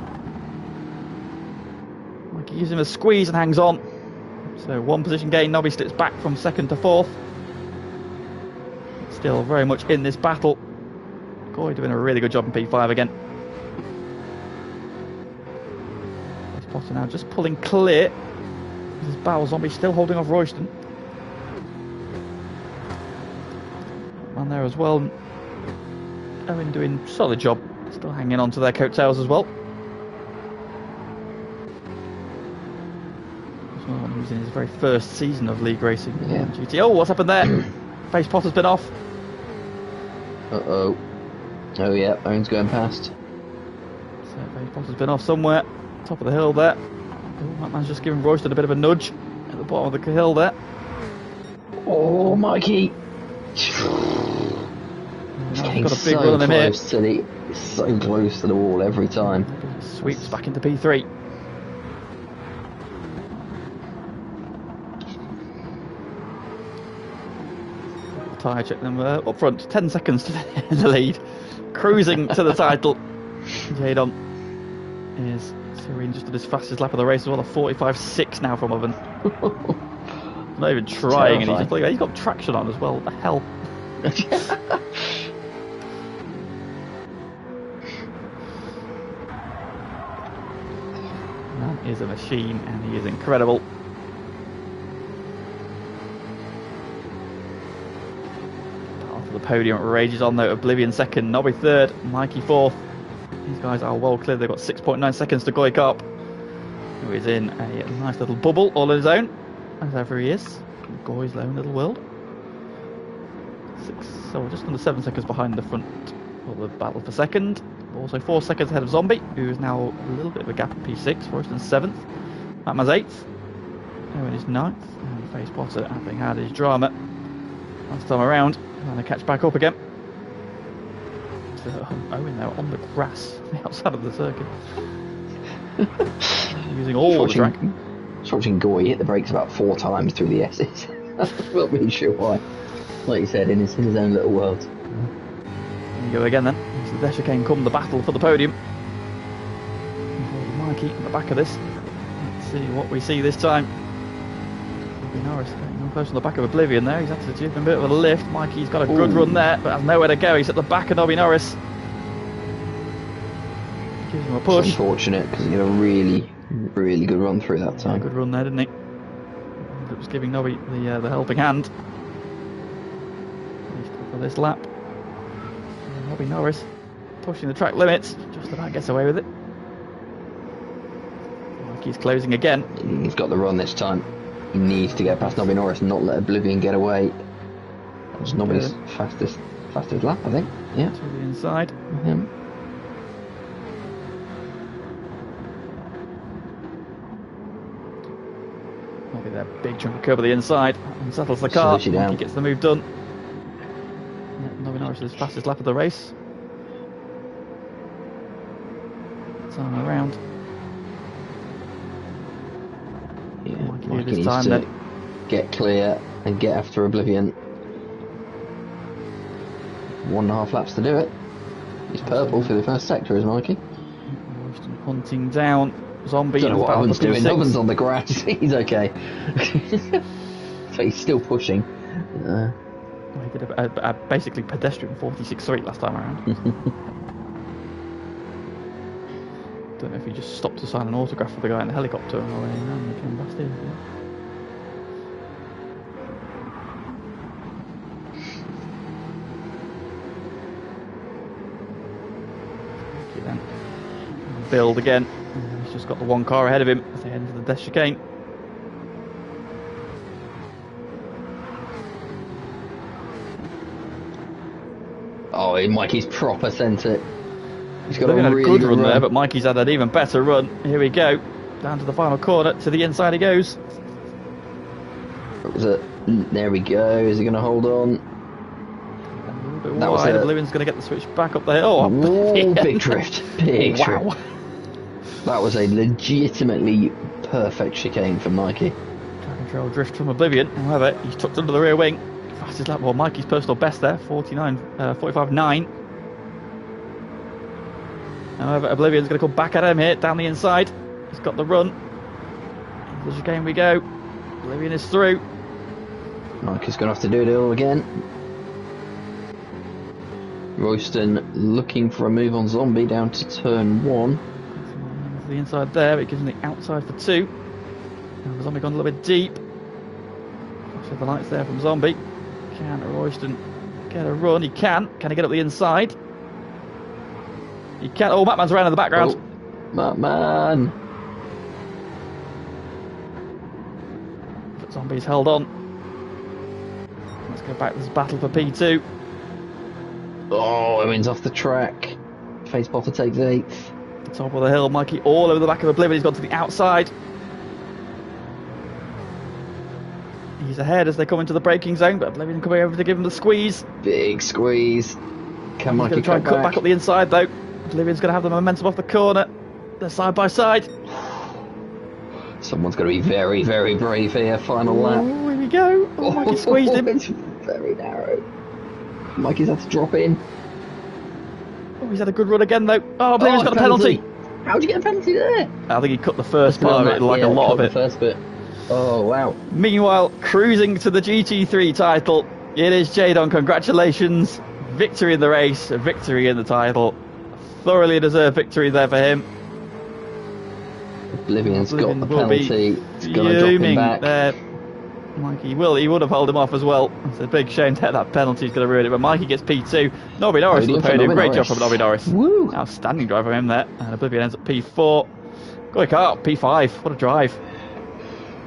Mikey gives him a squeeze and hangs on. So 1 position gain. Nobby slips back from 2nd to 4th. Still very much in this battle. Goy doing a really good job in P5 again. Potter now just pulling clear. This is Battle Zombie still holding off Royston. And there as well. Owen doing a solid job. Still hanging on to their coattails as well. Someone who's in his very first season of league racing. Yeah. GT. Oh, what's happened there? Face Potter's been off. Uh-oh. Oh yeah, Owen's going past. So Face Potter's been off somewhere. Top of the hill there. Oh, that man's just giving Royston a bit of a nudge at the bottom of the hill there. Oh, Mikey! He's got a big run on him here. So close to the wall every time. Sweeps back into P3. Tyre check them up front. 10 seconds to the lead. Cruising to the title. Jadon is Serene just did his fastest lap of the race as well. A 45.6 now from Oven. Not even trying, and he's got traction on as well. What the hell? Man is a machine, and he is incredible. After the podium rages on though. Oblivion 2nd, Nobby 3rd, Mikey 4th. These guys are well clear. They've got 6.9 seconds to Goy Karp, who is in a nice little bubble all on his own, as ever he is. Goy's own little world. So just under 7 seconds behind the front of the battle for 2nd. Also 4 seconds ahead of Zombie, who is now a little bit of a gap at P6. Royston's 7th. Matman's 8th. Owen is 9th. And Face Potter having had his drama last time around. Trying to catch back up again. So Owen now on the grass outside of the circuit. Using all the track. Just watching Goy hit the brakes about 4 times through the S's. I'm not really sure why. Like you said, in his own little world. There you go again then. So the chicane come the battle for the podium. Mikey at the back of this. Let's see what we see this time. Norris getting close on the back of Oblivion there. He's had to give him a bit of a lift. Mikey's got a good run there, but has nowhere to go. He's at the back of Nobby Norris. Gives him a push. It's unfortunate because he had a really, really good run through that time. Good run there, didn't he? It was giving Nobby the helping hand. For this lap. And Nobby Norris pushing the track limits. Just about gets away with it. Mikey's closing again. He's got the run this time. He needs to get past Nobby Norris and not let Oblivion get away. That was Nobby's fastest lap, I think. Yeah. To the inside. Nobby there, big chunk of curb at the inside. And settles the car. He gets the move done. Yeah, Nobby Norris is his fastest lap of the race. Time around. Yeah, Mikey needs to get clear and get after Oblivion. 1.5 laps to do it. He's purple for the first sector, is Mikey. Hunting down Zombie. Don't know what Owen's doing. Owen's on the grass. He's okay. So he's still pushing. He did a basically pedestrian 46.3 last time around. Don't know if he just stopped to sign an autograph for the guy in the helicopter and he came past in. Mikey then. Build again. He's just got the one car ahead of him at the end of the death chicane. Oh, Mikey's proper sent it. He's got a really good run run there, but Mikey's had an even better run. Here we go. Down to the final corner. To the inside he goes. What was it? There we go. Is he going to hold on? A little bit wide. Oblivion's going to get the switch back up there. Oh, big drift. Big drift. That was a legitimately perfect chicane from Mikey. Track and trail drift from Oblivion. However, he's tucked under the rear wing. Fastest lap. Well, Mikey's personal best there. 45.9. However, Oblivion's going to come back at him here, down the inside. He's got the run. Into the chicane we go. Oblivion is through. Mikey's going to have to do it all again. Royston looking for a move on Zombie down to turn 1. To the inside there, it gives him the outside for 2. Now Zombie gone a little bit deep. Flash of the lights there from Zombie. Can Royston get a run? He can. Can he get up the inside? He can. Oh, Batman's around in the background. Oh, Batman. But Zombie's held on. Let's go back to this battle for P2. Oh, Owen's off the track. Face Potter takes 8th. Top of the hill, Mikey all over the back of Oblivion. He's gone to the outside. He's ahead as they come into the braking zone, but Oblivion coming over to give him the squeeze. Big squeeze. Can Mikey going to try and cut back up the inside though. Oblivion's going to have the momentum off the corner. They're side by side. Someone's going to be very, very brave here. Final lap. Oh, here we go. Oh, Mikey squeezed him. It's very narrow. Mikey's had to drop in. Oh, he's had a good run again though. Oh, Oblivion's got a penalty. How'd you get a penalty there? I think he cut the first part of it, like a lot of it. The first bit. Oh, wow. Meanwhile, cruising to the GT3 title, it is Jadon. Congratulations. Victory in the race, a victory in the title. Thoroughly deserved victory there for him. Oblivion's got the penalty. It's going to drop him back. There. Mikey he would have held him off as well. It's a big shame that penalty's going to ruin it. But Mikey gets P2. Nobby Norris on the podium. Great job from Nobby Norris. Woo. Outstanding drive from him there. And Oblivion ends at P4. Good car, P5. What a drive.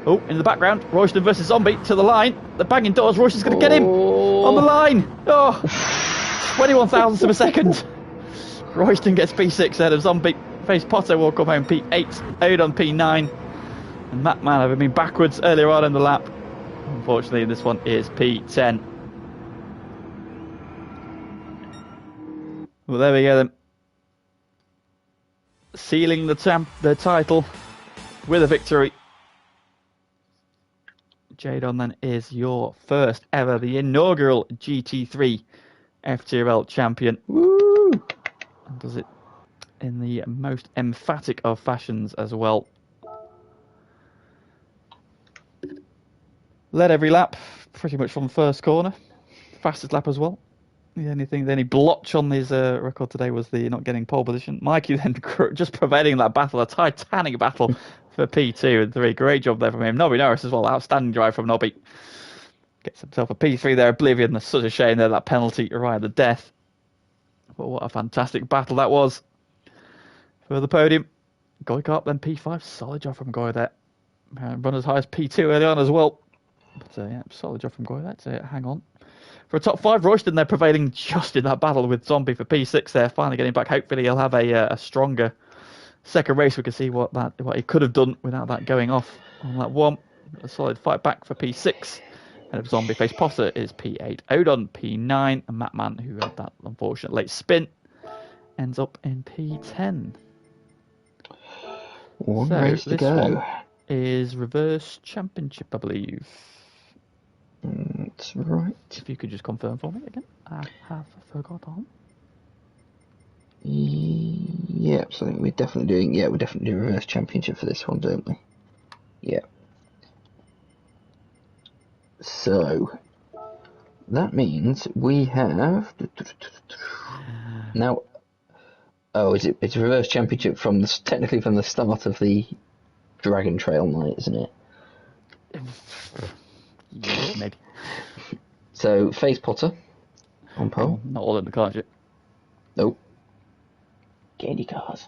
Oh, in the background, Royston versus Zombie to the line. The banging doors. Royston's going to get him on the line. Oh, 21 thousandths of a second. Royston gets P6 ahead of Zombie. Face Potter will come home P8. Odon P9. And Batman having been backwards earlier on in the lap. Unfortunately, this one is P10. Well, there we go then. Sealing the title with a victory. Jadon then is your first ever, the inaugural GT3 FTRL champion. Woo! And does it in the most emphatic of fashions as well. Led every lap, pretty much from first corner. Fastest lap as well. The only blotch on his record today was the not getting pole position. Mikey then just prevailing that battle, a titanic battle for P2 and 3. Great job there from him. Nobby Norris as well, outstanding drive from Nobby. Gets himself a P3 there, Oblivion. That's such a shame there, that penalty right at the death. But what a fantastic battle that was. For the podium, Goykarp then P5, solid job from Goy there. Run as high as P2 early on as well. But yeah, solid job from Goy there to hang on. For a top 5, Royston they're prevailing just in that battle with Zombie for P6 there, finally getting back. Hopefully he'll have a stronger second race. We can see what he could have done without that going off on that one. A solid fight back for P6. And Zombie face Potter is P8. Odon P9. And Matman, who had that unfortunate late spin, ends up in P10. One race to go. One is reverse championship, I believe. That's right. If you could just confirm for me again. I have forgotten. Yeah, so I think we're definitely doing reverse championship for this one, don't we? Yeah. So that means we have now. Oh, it's reverse championship technically from the start of the Dragon Trail night, isn't it? Yeah, maybe. So Face Potter on pole. Not all in the cars yet. Nope. Scaredy cars.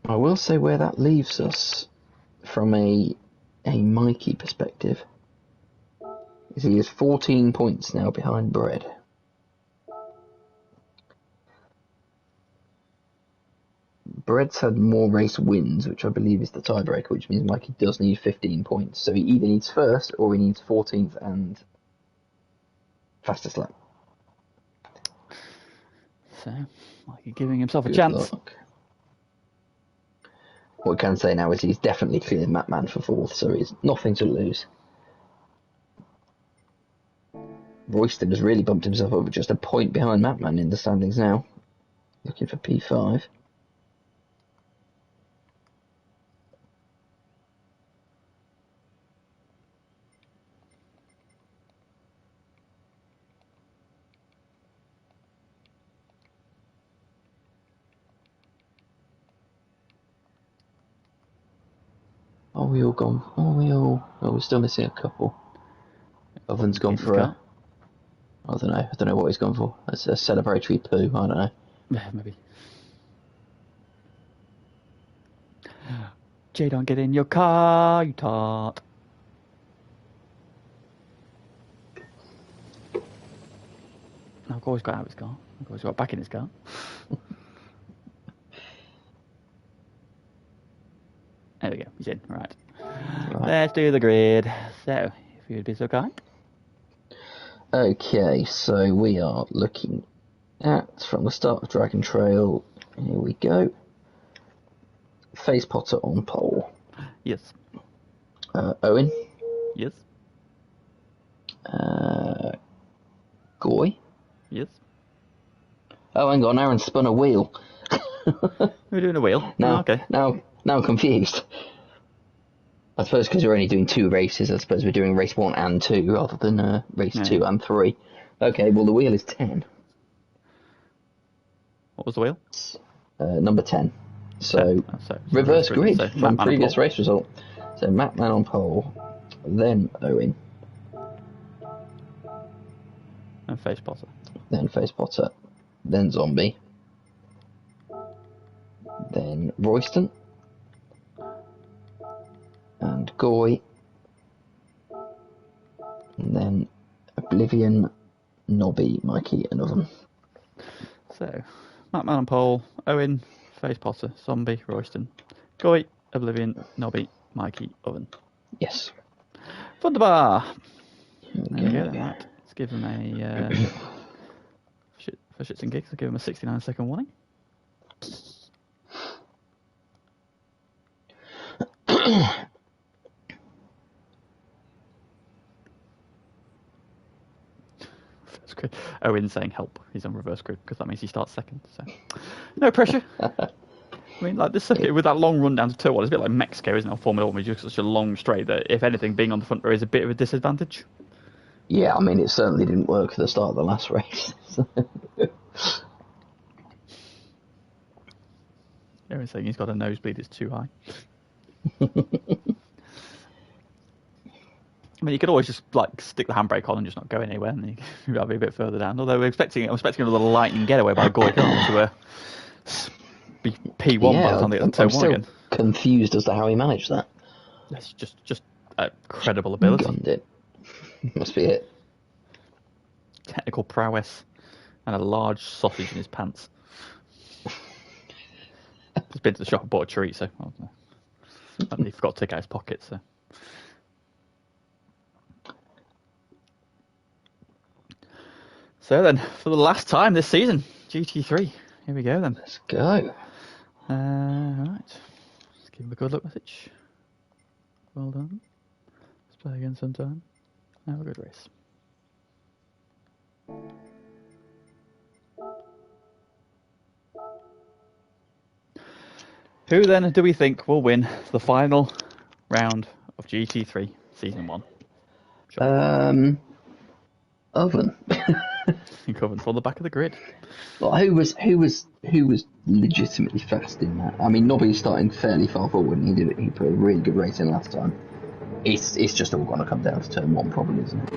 I will say where that leaves us from a Mikey perspective is he is 14 points now behind Bread. Bread's had more race wins, which I believe is the tiebreaker, which means Mikey does need 15 points. So he either needs first or he needs 14th and fastest lap. So, Mikey giving himself a Good chance. luck. What we can say now is he's definitely cleared Matman for 4th, so he's nothing to lose. Royston has really bumped himself up just a point behind Matman in the standings now. Looking for P5. Are we all gone? Oh, we're still missing a couple. Oven's gone for a... I don't know what he's gone for. It's a celebratory poo, I don't know. Yeah, maybe. Jadon, get in your car, you tart. No, I've always got out of his car. I've always got back in his car. There we go, he's in, right. Let's do the grid. So, if you would be so kind. Okay, so we are looking at, from the start of Dragon Trail, here we go. Face Potter on pole. Yes. Owen. Yes. Goy. Yes. Oh, hang on, Aaron spun a wheel. We're doing a wheel? Now, oh, okay. Now I'm confused. I suppose because we're only doing 2 races, I suppose we're doing race 1 and 2 rather than race 2 and 3. Okay, well the wheel is 10. What was the wheel? Number 10. So reverse grid from previous race result. So Matman on pole, then Owen. And Face Potter. Then Face Potter. Then Zombie. Then Royston. And Goy. And then Oblivion, Nobby, Mikey, and Oven. So, Matman on pole, Owen, Face Potter, Zombie, Royston, Goy, Oblivion, Nobby, Mikey, Oven. Yes. Wunderbar! There we go then, right. Let's give him a... for shits and gigs, I'll give him a 69-second warning. Grid. Owen saying help. He's on reverse grid because that means he starts second. So no pressure. I mean, like this circuit with that long run down to turn 1, it's a bit like Mexico, isn't it? Formula 1, just such a long straight that if anything, being on the front row is a bit of a disadvantage. Yeah, I mean, it certainly didn't work for the start of the last race. Owen's saying he's got a nosebleed, it's too high. I mean, you could always just like stick the handbrake on and just not go anywhere, and you'll be a bit further down. Although I'm expecting another lightning getaway by Goy to be P1 by the time they get to turn 1 again. Confused as to how he managed that. That's just a credible ability. Gunned it. Must be it. Technical prowess and a large sausage in his pants. He's been to the shop and bought a treat, so and he forgot to take out his pocket, so. So then, for the last time this season, GT3. Here we go then. Let's go. Right. Let's give him a good luck message. Well done. Let's play again sometime. Have a good race. Who then do we think will win the final round of GT3 Season 1? Sure. Oven. Covered for the back of the grid. Well, who was legitimately fast in that? I mean, Nobby's starting fairly far forward, and he put a really good race in last time. It's just all going to come down to turn 1, probably, isn't it?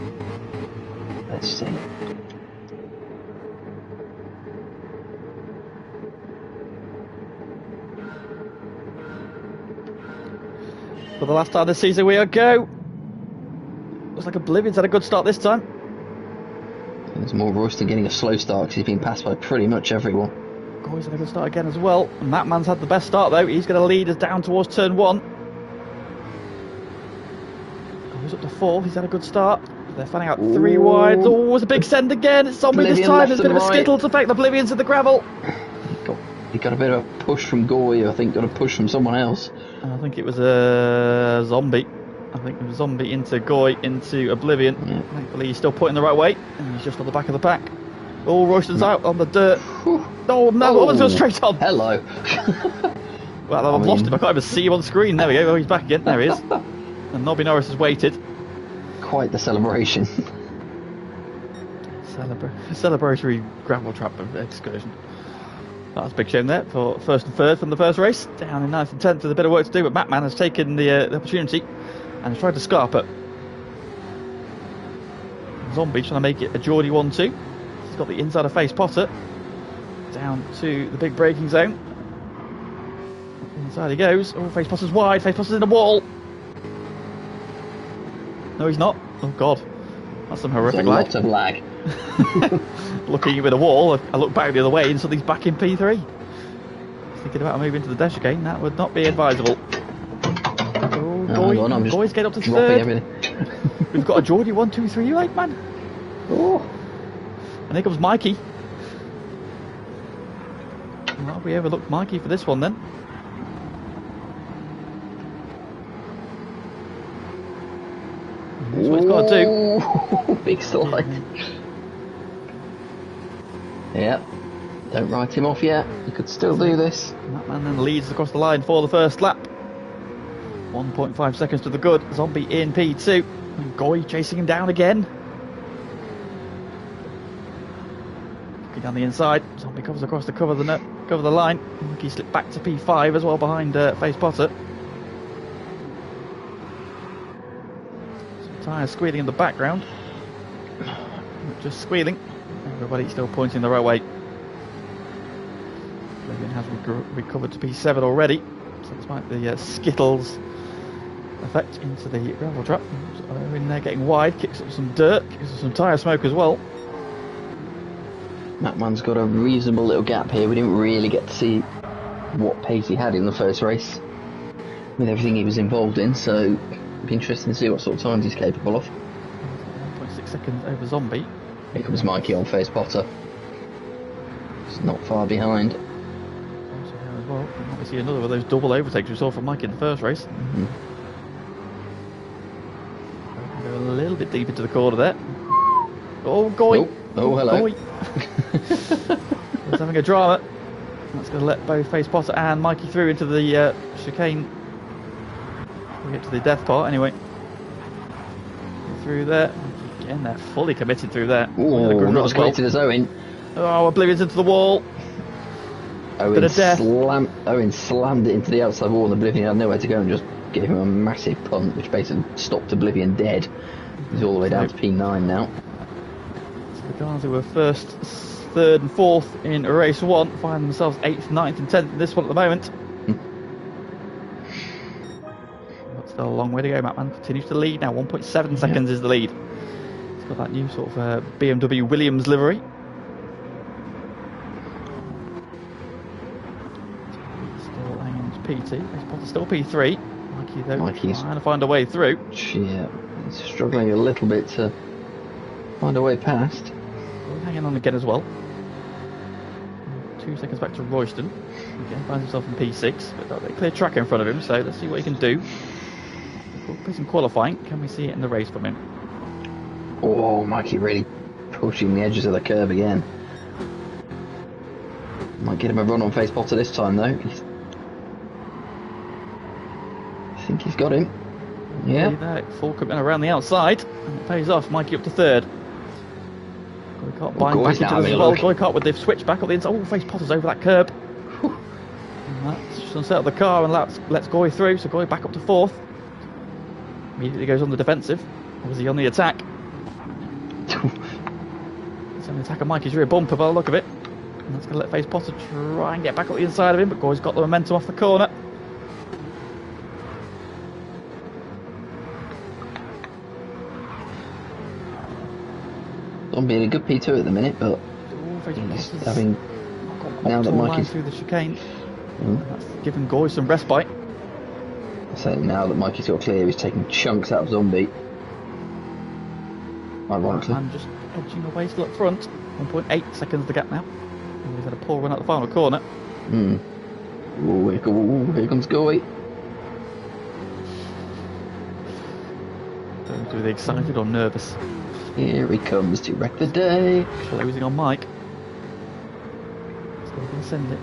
Let's see. For the last time this season, we are go. Looks like Oblivion's had a good start this time. There's more Royston getting a slow start because he's been passed by pretty much everyone. Goy's had a good start again as well. And that man's had the best start though. He's going to lead us down towards turn 1. Goy's up to 4th. He's had a good start. They're fanning out 3 wide. Oh, it's a big send again. It's Zombie this time. There's a bit of a Skittles effect. Oblivion's in the gravel. He got a bit of a push from Goy. I think got a push from someone else. I think it was a Zombie. I think it was Zombie into Goy into Oblivion. Yeah. Thankfully he's still pointing the right way. And he's just on the back of the pack. Oh, Royston's out on the dirt. Oh no, Owen's going straight on. Hello. Well, I've lost him. I can't even see him on the screen. There we go. Oh, he's back again. There he is. And Nobby Norris has waited. Quite the celebration. Celebratory gravel trap excursion. That's a big shame there for 1st and 3rd from the first race. Down in 9th and 10th with a bit of work to do, but Matman has taken the opportunity and has tried to scarp it. Zombie trying to make it a Geordie 1-2. He's got the inside of Face Potter. Down to the big braking zone. Inside he goes. Oh, Face Potter's wide. Face Potter's in the wall. No, he's not. Oh, God. That's some horrific lag. Lots of lag. Looking at a wall, I look back the other way and suddenly he's back in P3. Thinking about moving to the dash again, that would not be advisable. Oh, Goy's getting up to 3rd. We've got a Geordie 1-2-3 right, man. Oh. And here comes Mikey. Well, we overlooked Mikey for this one then. That's what he's got to do. Big slide. Yep. Don't write him off yet. You could still do this. That man then leads across the line for the first lap. 1.5 seconds to the good. Zombie in P2. And Goy chasing him down again. Looking down the inside. Zombie comes across to cover the line. He slipped back to P5 as well behind Face Potter. Some tyres squealing in the background. Just squealing. Everybody's still pointing the right way. Oblivion has recovered to P7 already. So it's like the Skittles effect into the gravel trap. So in there getting wide, kicks up some dirt, kicks up some tyre smoke as well. That man's got a reasonable little gap here. We didn't really get to see what pace he had in the first race with everything he was involved in, so it'd be interesting to see what sort of times he's capable of. 1.6 seconds over Zombie. Here comes Mikey on Face Potter. It's not far behind. Also there as well. Obviously another of those double overtakes we saw from Mike in the first race. Mm-hmm. Go a little bit deep into the corner there. Oh, Goy! Oh, hello. Goy. He's having a drama. That's going to let both Face Potter and Mikey through into the chicane. We'll get to the death part anyway. Through there. Again, they're fully committed through there. Oh, not as committed as Owen. Oh, Oblivion's into the wall. Owen slammed it into the outside wall and Oblivion had nowhere to go and just gave him a massive punt, which basically stopped Oblivion dead. He's all the way down to P9 now. So the guys who were 1st, 3rd and 4th in race 1 find themselves 8th, 9th and 10th in this one at the moment. But still a long way to go. Matman continues to lead now. 1.7 seconds is the lead. He's got that new sort of BMW Williams livery. Still hanging to P2. Still P3. Mikey though, Mikey's trying to find a way through. Yeah, he's struggling a little bit to find a way past. Hanging on again as well. 2 seconds back to Royston. Again, finds himself in P6, but got a clear track in front of him, so let's see what he can do. Place in qualifying, can we see it in the race from him? Oh, Mikey really pushing the edges of the curb again. Might get him a run on Face Potter this time though. I think he's got him. Yeah. There, full coming around the outside, and it pays off. Mikey up to 3rd. Goycart buying back into this as well. Goycart with the switchback on the inside. Oh, Face Potter's over that curb. And that's just unsettled the car and lets Goy through, so Goy back up to 4th. Immediately goes on the defensive. Or was he on the attack? He's on the attack of Mikey's rear bumper by the look of it. And that's going to let Face Potter try and get back up the inside of him, but Goy's got the momentum off the corner. Zombie in a good P2 at the minute, but he's having now that Mikey's through the chicane, that's giving Goy some respite. So now that Mikey's got clear, he's taking chunks out of Zombie. Ironically, and just edging away still up front. 1.8 seconds the gap now. And he's had a poor run at the final corner. Ooh, here comes Goy. Don't know whether excited or nervous. Here he comes to wreck the day. Closing on Mike. So we can send it.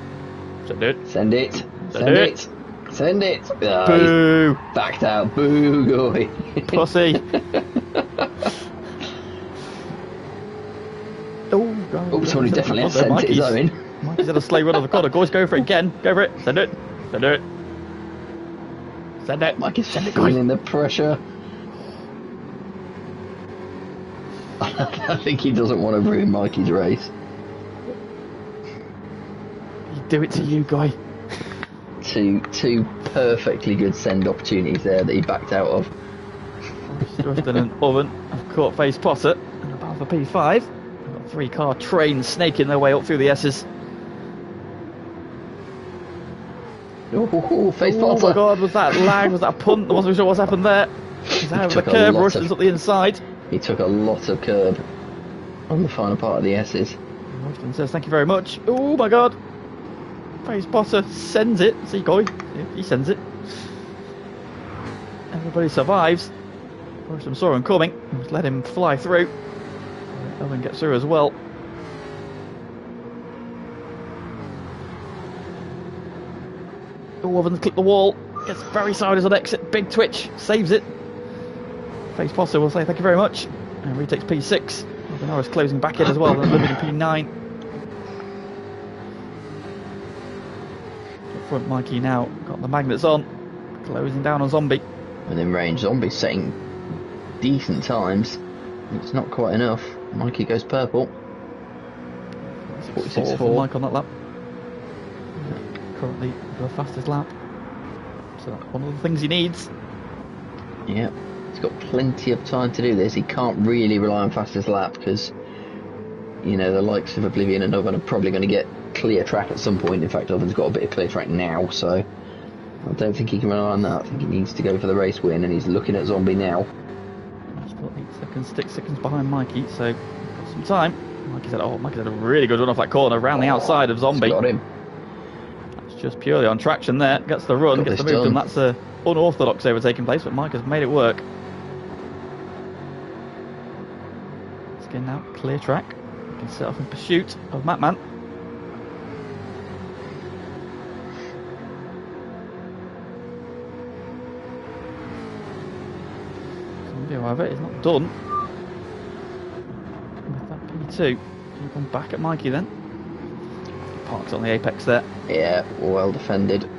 Send it. Send it. Send it. Send it. Oh, boo! Backed out. Boo, Goy. Pussy. Oh, somebody definitely has sent it his own. Mikey's had a slow run on the corner. Goy's go for it again. Go for it. Send it. Send it. Send it. Mikey's feeling the pressure. I think he doesn't want to ruin Mikey's race. You do it to you, Goy. Two perfectly good send opportunities there that he backed out of. Just in an oven. I've caught Face Potter and about for P5. We've got 3-car trains snaking their way up through the S's. Face Potter. Oh my god, was that lag? Was that a punt? I wasn't sure what's happened there. He's out of the curve, rushes up the inside. He took a lot of curb on the final part of the S's. Rushton says thank you very much. Oh my god. Face Potter sends it. See Goy. He sends it. Everybody survives. Rushton saw him coming. Just let him fly through. Owen gets through as well. Oh, Owen's clipped the wall. Gets very sideways on exit. Big twitch. Saves it. Face Potter will say thank you very much. And retakes P6. Norris closing back in as well. And living in P9. Up front, Mikey now got the magnets on. Closing down on Zombie. Within range, Zombie setting decent times. It's not quite enough. Mikey goes purple. 46.4 for Mike on that lap. Currently the fastest lap. So that's one of the things he needs. Yeah, he's got plenty of time to do this. He can't really rely on fastest lap because, you know, the likes of Oblivion and Oven are probably going to get clear track at some point. In fact, Oven's got a bit of clear track now, so I don't think he can rely on that. I think he needs to go for the race win, and he's looking at Zombie now. Still 8 seconds, 6 seconds behind Mikey, so got some time. Mikey's had a really good run off that corner around the outside of Zombie. Got him. That's just purely on traction there. Gets the run, gets the move done. That's a unorthodox overtaking place, but Mike has made it work. Let's get now clear track. We can set off in pursuit of Matman. Zombie, however, is not done with that P2. Can come back at Mikey then? Parks on the apex there. Yeah, well defended.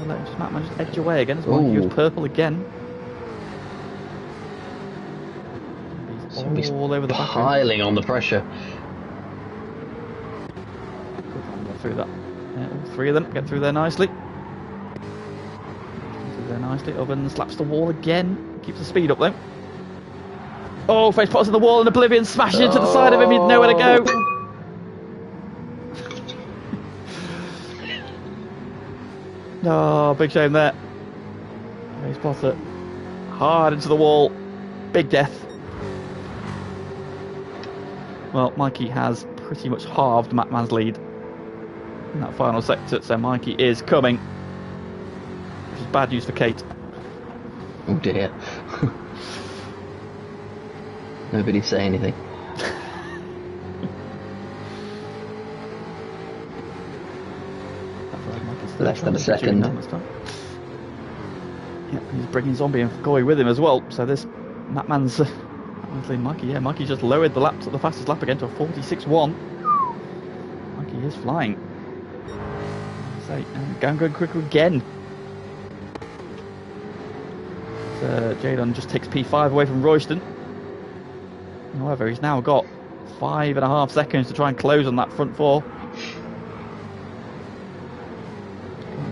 Let Matman just edge away again as well. He goes purple again. He's all over the back. Piling on the pressure. Get through that. Yeah, all 3 of them get through there nicely. Through there nicely. Oven slaps the wall again. Keeps the speed up though. Oh, Face Potter's in the wall and Oblivion smashes into the side of him. He'd nowhere to go. Oh, big shame there. Face Potter hard into the wall. Big death. Well, Mikey has pretty much halved Matman's lead in that final sector, so Mikey is coming. Which is bad news for Kate. Oh dear. Nobody say anything. Less than a second. Yeah, he's bringing Zombie and Goy with him as well. So this Matman's Mikey. Yeah, Mikey just lowered the laps at the fastest lap again to a 46.1. Mikey is flying. So going quicker again. Jadon just takes P5 away from Royston. However, he's now got 5.5 seconds to try and close on that front four.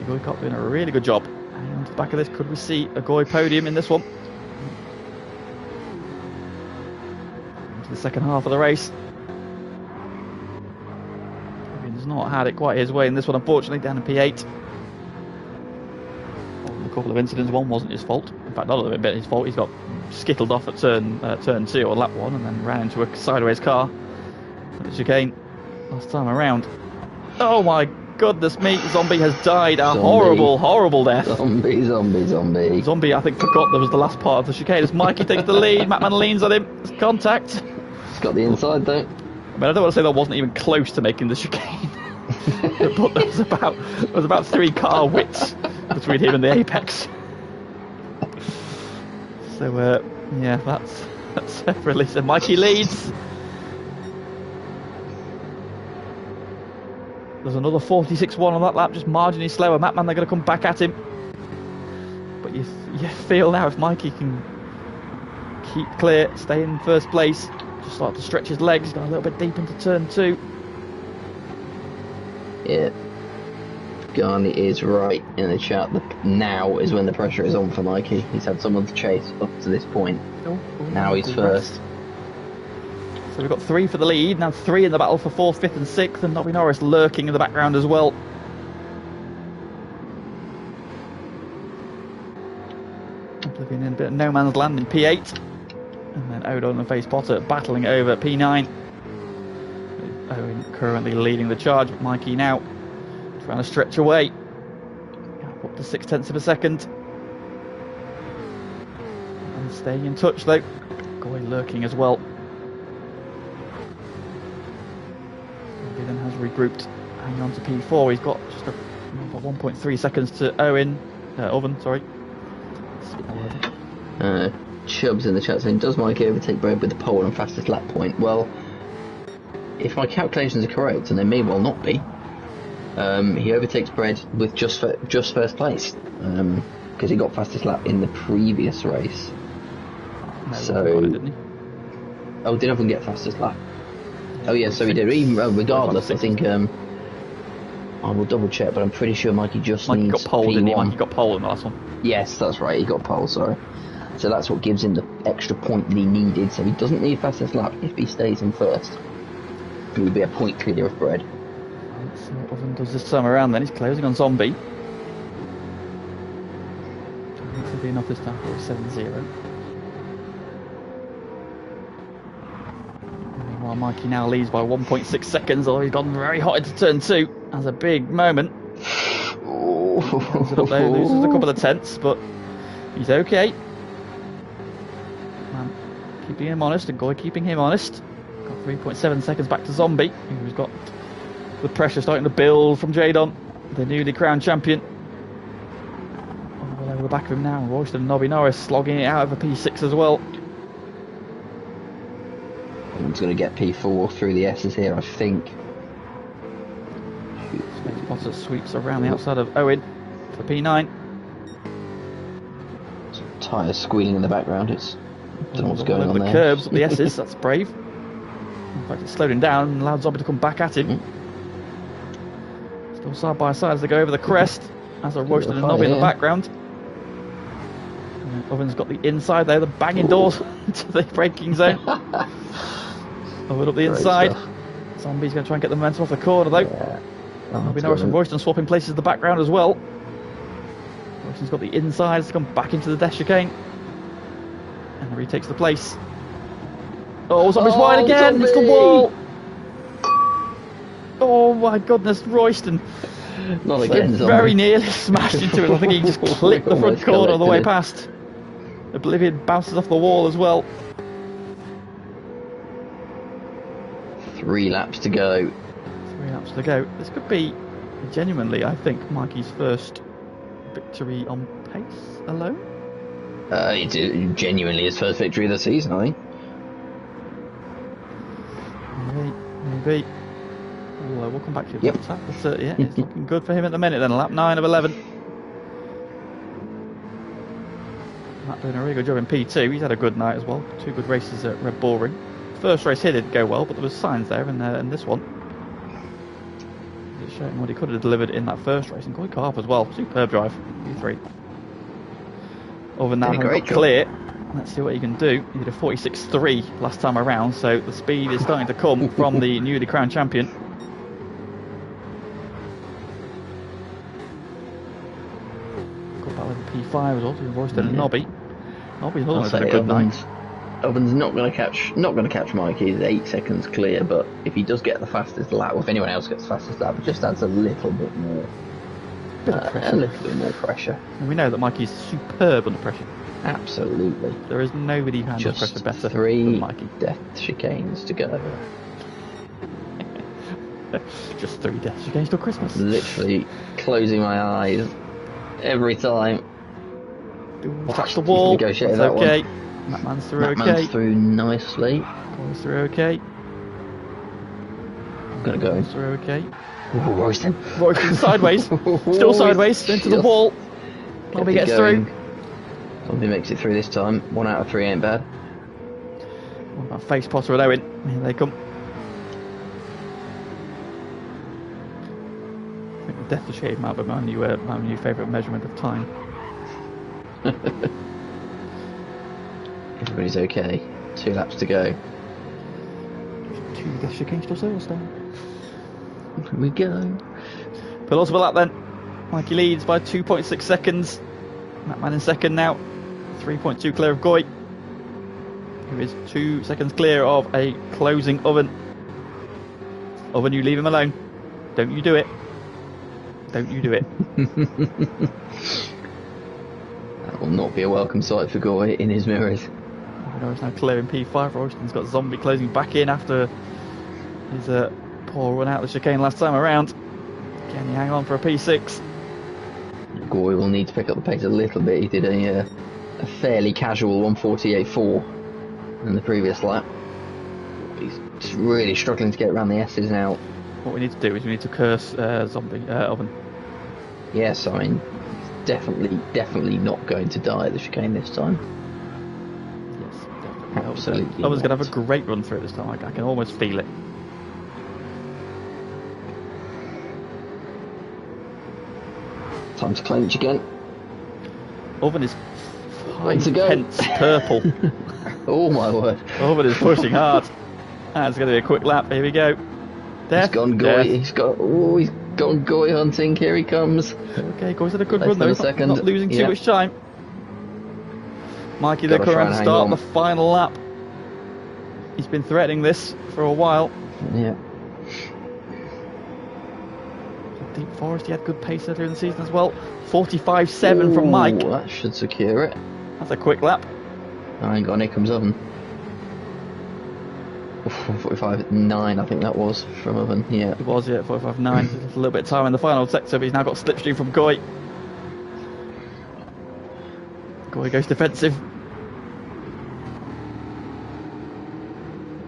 Goycott doing a really good job. Hang on to the back of this. Could we see a Goy podium in this one? Into the second half of the race. He's not had it quite his way in this one, unfortunately, down in P8. A couple of incidents. One wasn't his fault. In fact, none of them have been his fault. He's got skittled off at turn 2 or lap 1 and then ran into a sideways car at the chicane last time around. Oh my goodness me, Zombie has died a horrible death. Zombie. Zombie, I think, forgot there was the last part of the chicane as Mikey takes the lead. Mattman leans on him. It's contact. He's got the inside though. I mean, I don't want to say that wasn't even close to making the chicane. But there was about 3 car widths between him and the apex. So, yeah, that's separately. So Mikey leads. There's another 46.1 on that lap, just marginally slower. Mattman, they're going to come back at him. But you feel now if Mikey can keep clear, stay in first place, just start to stretch his legs, he's got a little bit deep into turn 2. Yeah. Garney is right in the chat. Now is when the pressure is on for Mikey. He's had someone to chase up to this point. Now he's first. So we've got 3 for the lead, now 3 in the battle for 4th, 5th and 6th, and Nobby Norris lurking in the background as well. Living in a bit of no man's land in P8. And then Odon and Face Potter battling over P9. Owen currently leading the charge, but Mikey now trying to stretch away. Up to 0.6 of a second. And staying in touch though. Goy lurking as well. He then has regrouped, hanging on to P4. He's got just 1.3 seconds to Owen. Sorry. Chubbs in the chat saying, does Mikey overtake Brad with the pole and fastest lap point? Well, if my calculations are correct, and they may well not be, he overtakes Brad with just first place, because he got fastest lap in the previous race. Didn't he? Oh, did everyone get fastest lap? Oh yeah, so he did. Even regardless, I think I will double check, but I'm pretty sure Mikey needs got pole, didn't he? P1. Mikey got pole in the last one. Yes, that's right. He got pole. Sorry. So that's what gives him the extra point that he needed. So he doesn't need fastest lap if he stays in first. He would be a point clear of Brad. Let's see what Oven does this time around. Then he's closing on Zombie. Should be enough this time for a 7-0. While Mikey now leads by 1.6 seconds, although he's gone very hot into turn 2. That's a big moment. Ends it up there, loses a couple of tenths, but he's okay. Man, keeping him honest, and Goy keeping him honest. Got 3.7 seconds back to Zombie, who's got the pressure starting to build from Jadon, the newly crowned champion. All over the back of him now. Royston and Nobby Norris slogging it out of a P6 as well. He's going to get P4 through the S's here, I think. Potter sweeps around the outside of Owen for P9. Tyres squealing in the background. Don't know what's going on there. The curbs up the S's, that's brave. In fact, it's slowed him down and allowed Zombie to come back at him. Still side by side as they go over the crest. As are Royston and Nobby in the background. Owen's got the inside there, the banging doors to the braking zone. Owen up the inside. Zombie's going to try and get the momentum off the corner though. Yeah. Nobby Norris and Royston swapping places in the background as well. Royston's got the inside, has come back into the death chicane. And he retakes the place. Oh, Zombie's wide again! It's the wall! Oh my goodness, Royston. Not again, very nearly smashed into it. I think he just clipped the front corner on the way past. Oblivion bounces off the wall as well. 3 laps to go. 3 laps to go. This could be genuinely, I think, Mikey's first victory on pace alone. It's genuinely his first victory of the season, I think. Maybe. We'll come back to you. Yep. But, yeah, it's looking good for him at the minute then. Lap 9 of 11. Matt doing a really good job in P2. He's had a good night as well. 2 good races at Red Bull Ring. First race here didn't go well, but there was signs there in this one. It's showing what he could have delivered in that first race. And good car as well. Superb drive. P3. Oven now got clear. Let's see what he can do. He did a 46.3 last time around, so the speed is starting to come from the newly crowned champion. Got back with P5 as well, Royston and Nobby. Nobby's also had a good night. Oven's not going to catch Mikey. He's 8 seconds clear, but if he does get the fastest lap, or if anyone else gets the fastest lap, it just adds a little bit more. A little bit more pressure. And we know that Mikey's superb under pressure. Absolutely. There is nobody who handles pressure better 3 than Mikey. death chicanes to go. Just 3 death chicanes till Christmas. Literally closing my eyes every time. Touch the wall. That's okay. Man's through okay. Man's through nicely. Goes through okay. I'm gonna go. Goes through okay. Ooh, Royston sideways. Still sideways. Into the wall. Nobby gets through. Nobby makes it through this time. 1 out of 3 ain't bad. What about Face Potter and Owen? Here they come. I think the death of shade might be my new favourite measurement of time. Everybody's okay. 2 laps to go. 2 death chicanes till Silverstone. Here we go. Penultimate lap then. Mikey leads by 2.6 seconds. Mattman in second now. 3.2 clear of Goy, who is 2 seconds clear of a closing Oven. Oven, you leave him alone. Don't you do it. Don't you do it. That will not be a welcome sight for Goy in his mirrors. He's now clear in P5. Royston's got Zombie closing back in after his poor run out of the chicane last time around. Can he hang on for a P6? Goy will need to pick up the pace a little bit. He did a fairly casual 148.4 in the previous lap. He's just really struggling to get around the S's now. What we need to do is we need to curse Oven. Yes, I mean, definitely not going to die at the chicane this time. Yes, definitely. Absolutely. Oven's going to have a great run through it this time. I can almost feel it. Time to clench again. Oven is 5 pence purple. Oh my word. Oven is pushing hard. That's going to be a quick lap. Here we go. He's gone Goy. He's gone Goy hunting. Here he comes. Okay, Goy's had a good run though. He's not losing too much time. Mikey they're coming around to start the final lap. He's been threatening this for a while. Yeah. Deep Forest, he had good pace earlier in the season as well. 45.7 from Mike. That should secure it. That's a quick lap. Hang on, here comes Oven. 45.9 I think that was from Oven, yeah. It was, yeah, 45.9. There's a little bit of time in the final sector, but he's now got slipstream from Goy. Goy goes defensive.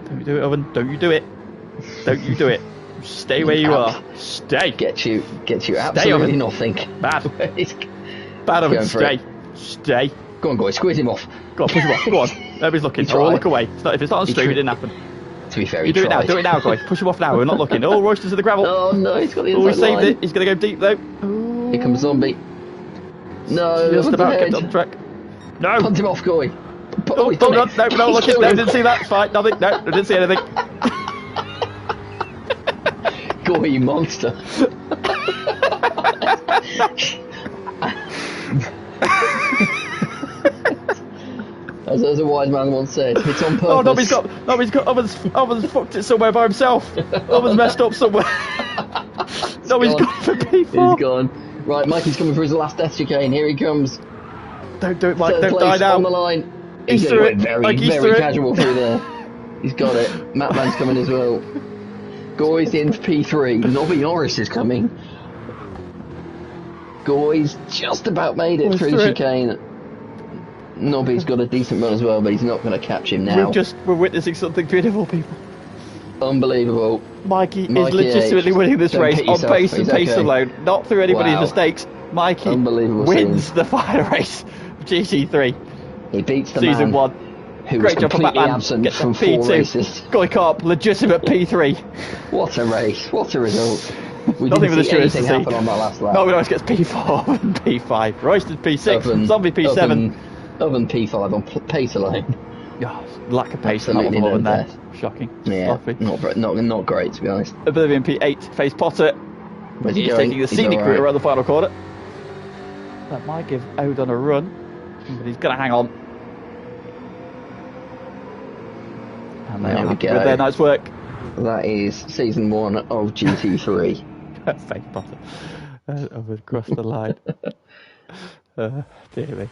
Don't you do it, Oven. Don't you do it. Don't you do it. Stay where you are. Stay. Get you absolutely nothing. Bad. Bad of it. Stay. Stay. Go on, Goy, squeeze him off. Go on, push him off. Go on. Nobody's looking. Or look away. If it's not on stream, it didn't happen. To be fair, you do it now. Do it now, Goy. Push him off now. We're not looking. Oh, Royston's to the gravel. Oh no, he's got the inside he saved line. it. He's going to go deep though. Ooh. Here comes Zombie. No, just about kept on track. No. Punt him off, Goy. Oh, hold on. No, looking. No, didn't see that. It's fine. Nothing. No, I didn't see anything. Goy, you monster. As a wise man once said, it's on purpose. Oh, Oven's fucked it somewhere by himself. Oven's messed up somewhere. He's gone for P4. He's gone. Right, Mikey's coming for his last death chicane. Here he comes. Don't do it, Mike. Don't die now. On the line. He's through it. Very casual through there. He's got it. Mattman's coming as well. Goy's in P3. Nobby Norris is coming. Goy's just about made it through the chicane. Nobby's got a decent run as well, but he's not going to catch him now. We're witnessing something beautiful, people. Unbelievable. Mikey is legitimately winning this race on pace and pace alone, not through anybody's mistakes. Mikey wins the final race of GT3. He beats the Season man 1. who Great was job for completely Batman. absent Gets from a 4 P2. races. Goikop, legitimate P3. What a race. What a result. We Nothing didn't for the see stewards to anything see. happen on that last lap. Nobody else gets P4 and P5. Royston P6. Zombie P7. Oven P5 on pace alone. Oh, lack of pace in that Absolutely one no there. death. Shocking. Yeah, Sloppy. not great, to be honest. Oblivion P8. Face Potter. Where's he He's going? taking the He's scenic all route right. around the final corner. That might give Odon a run, but he's going to hang on. And they are happy with their night's work. That is season 1 of GT3. Face Potter. Over across the line. Dear me.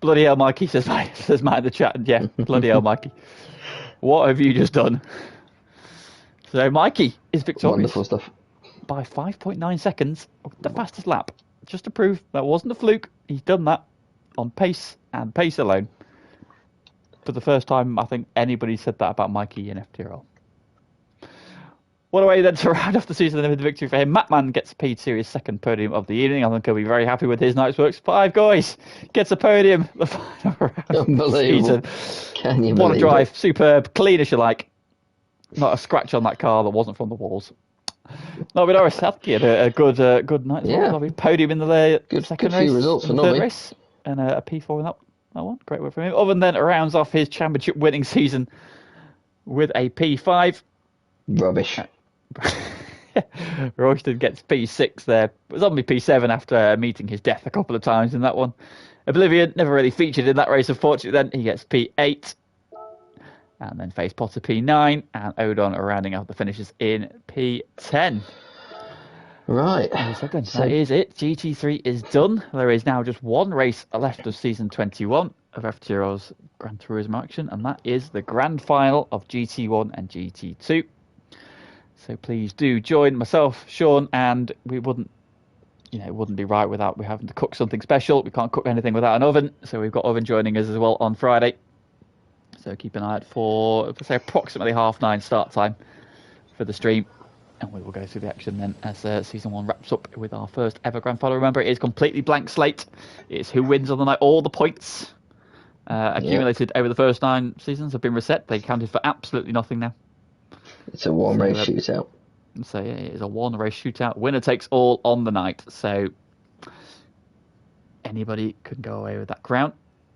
Bloody hell, Mikey, says Matt in the chat. And yeah, bloody hell, Mikey. What have you just done? So Mikey is victorious. Wonderful stuff. By 5.9 seconds, the fastest lap. Just to prove that wasn't a fluke. He's done that on pace and pace alone. For the first time, I think anybody said that about Mikey in FTRL. What a way then to round off the season with the victory for him. Matman gets P2, his second podium of the evening. I think he'll be very happy with his night's works. 5 guys gets a podium. The final round of the season. Can you what believe a drive. it? Superb. Clean as you like. Not a scratch on that car that wasn't from the walls. Nobby Norris had a good night as well. Podium in the second race. Few results for third Nobby. race. And a P4 in that one. Great work from him. Other than that, rounds off his championship winning season with a P5. Rubbish. Royston gets P6 there. It was on me P7 after meeting his death a couple of times in that one. Oblivion never really featured in that race, unfortunately. Then he gets P8. And then Face Potter P9. And Odon rounding out the finishes in P10. Right. That is it. GT3 is done. There is now just one race left of season 21 of FTRL's Gran Turismo action. And that is the grand final of GT1 and GT2. So please do join myself, Sean, and it wouldn't be right without we having to cook something special. We can't cook anything without an oven, so we've got oven joining us as well on Friday. So keep an eye out for, say, approximately 9:30 start time for the stream, and we will go through the action then as season 1 wraps up with our first ever grand final. Remember, it is completely blank slate. It's who wins on the night. All the points accumulated over the first 9 seasons have been reset. They counted for absolutely nothing now. It's a one-race shootout. So yeah, it is a one-race shootout. Winner takes all on the night. So anybody can go away with that crown.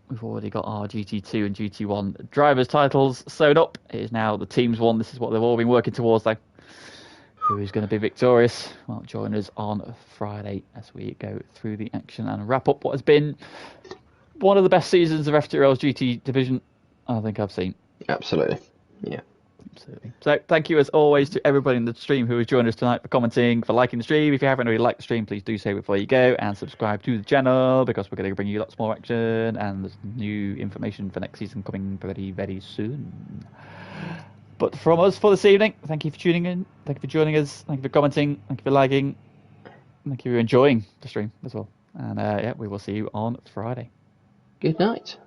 We've already got our GT2 and GT1 drivers' titles sewn up. It is now the team's one. This is what they've all been working towards, though. Who is going to be victorious? Well, join us on Friday as we go through the action and wrap up what has been one of the best seasons of FTRL's GT division I think I've seen. Absolutely. Yeah. Absolutely. So thank you as always to everybody in the stream who has joined us tonight, for commenting, for liking the stream. If you haven't already liked the stream, please do so before you go, and subscribe to the channel because we're going to bring you lots more action and there's new information for next season coming very, very soon. But from us for this evening, thank you for tuning in, thank you for joining us, thank you for commenting, thank you for liking, thank you for enjoying the stream as well. And we will see you on Friday. Good night.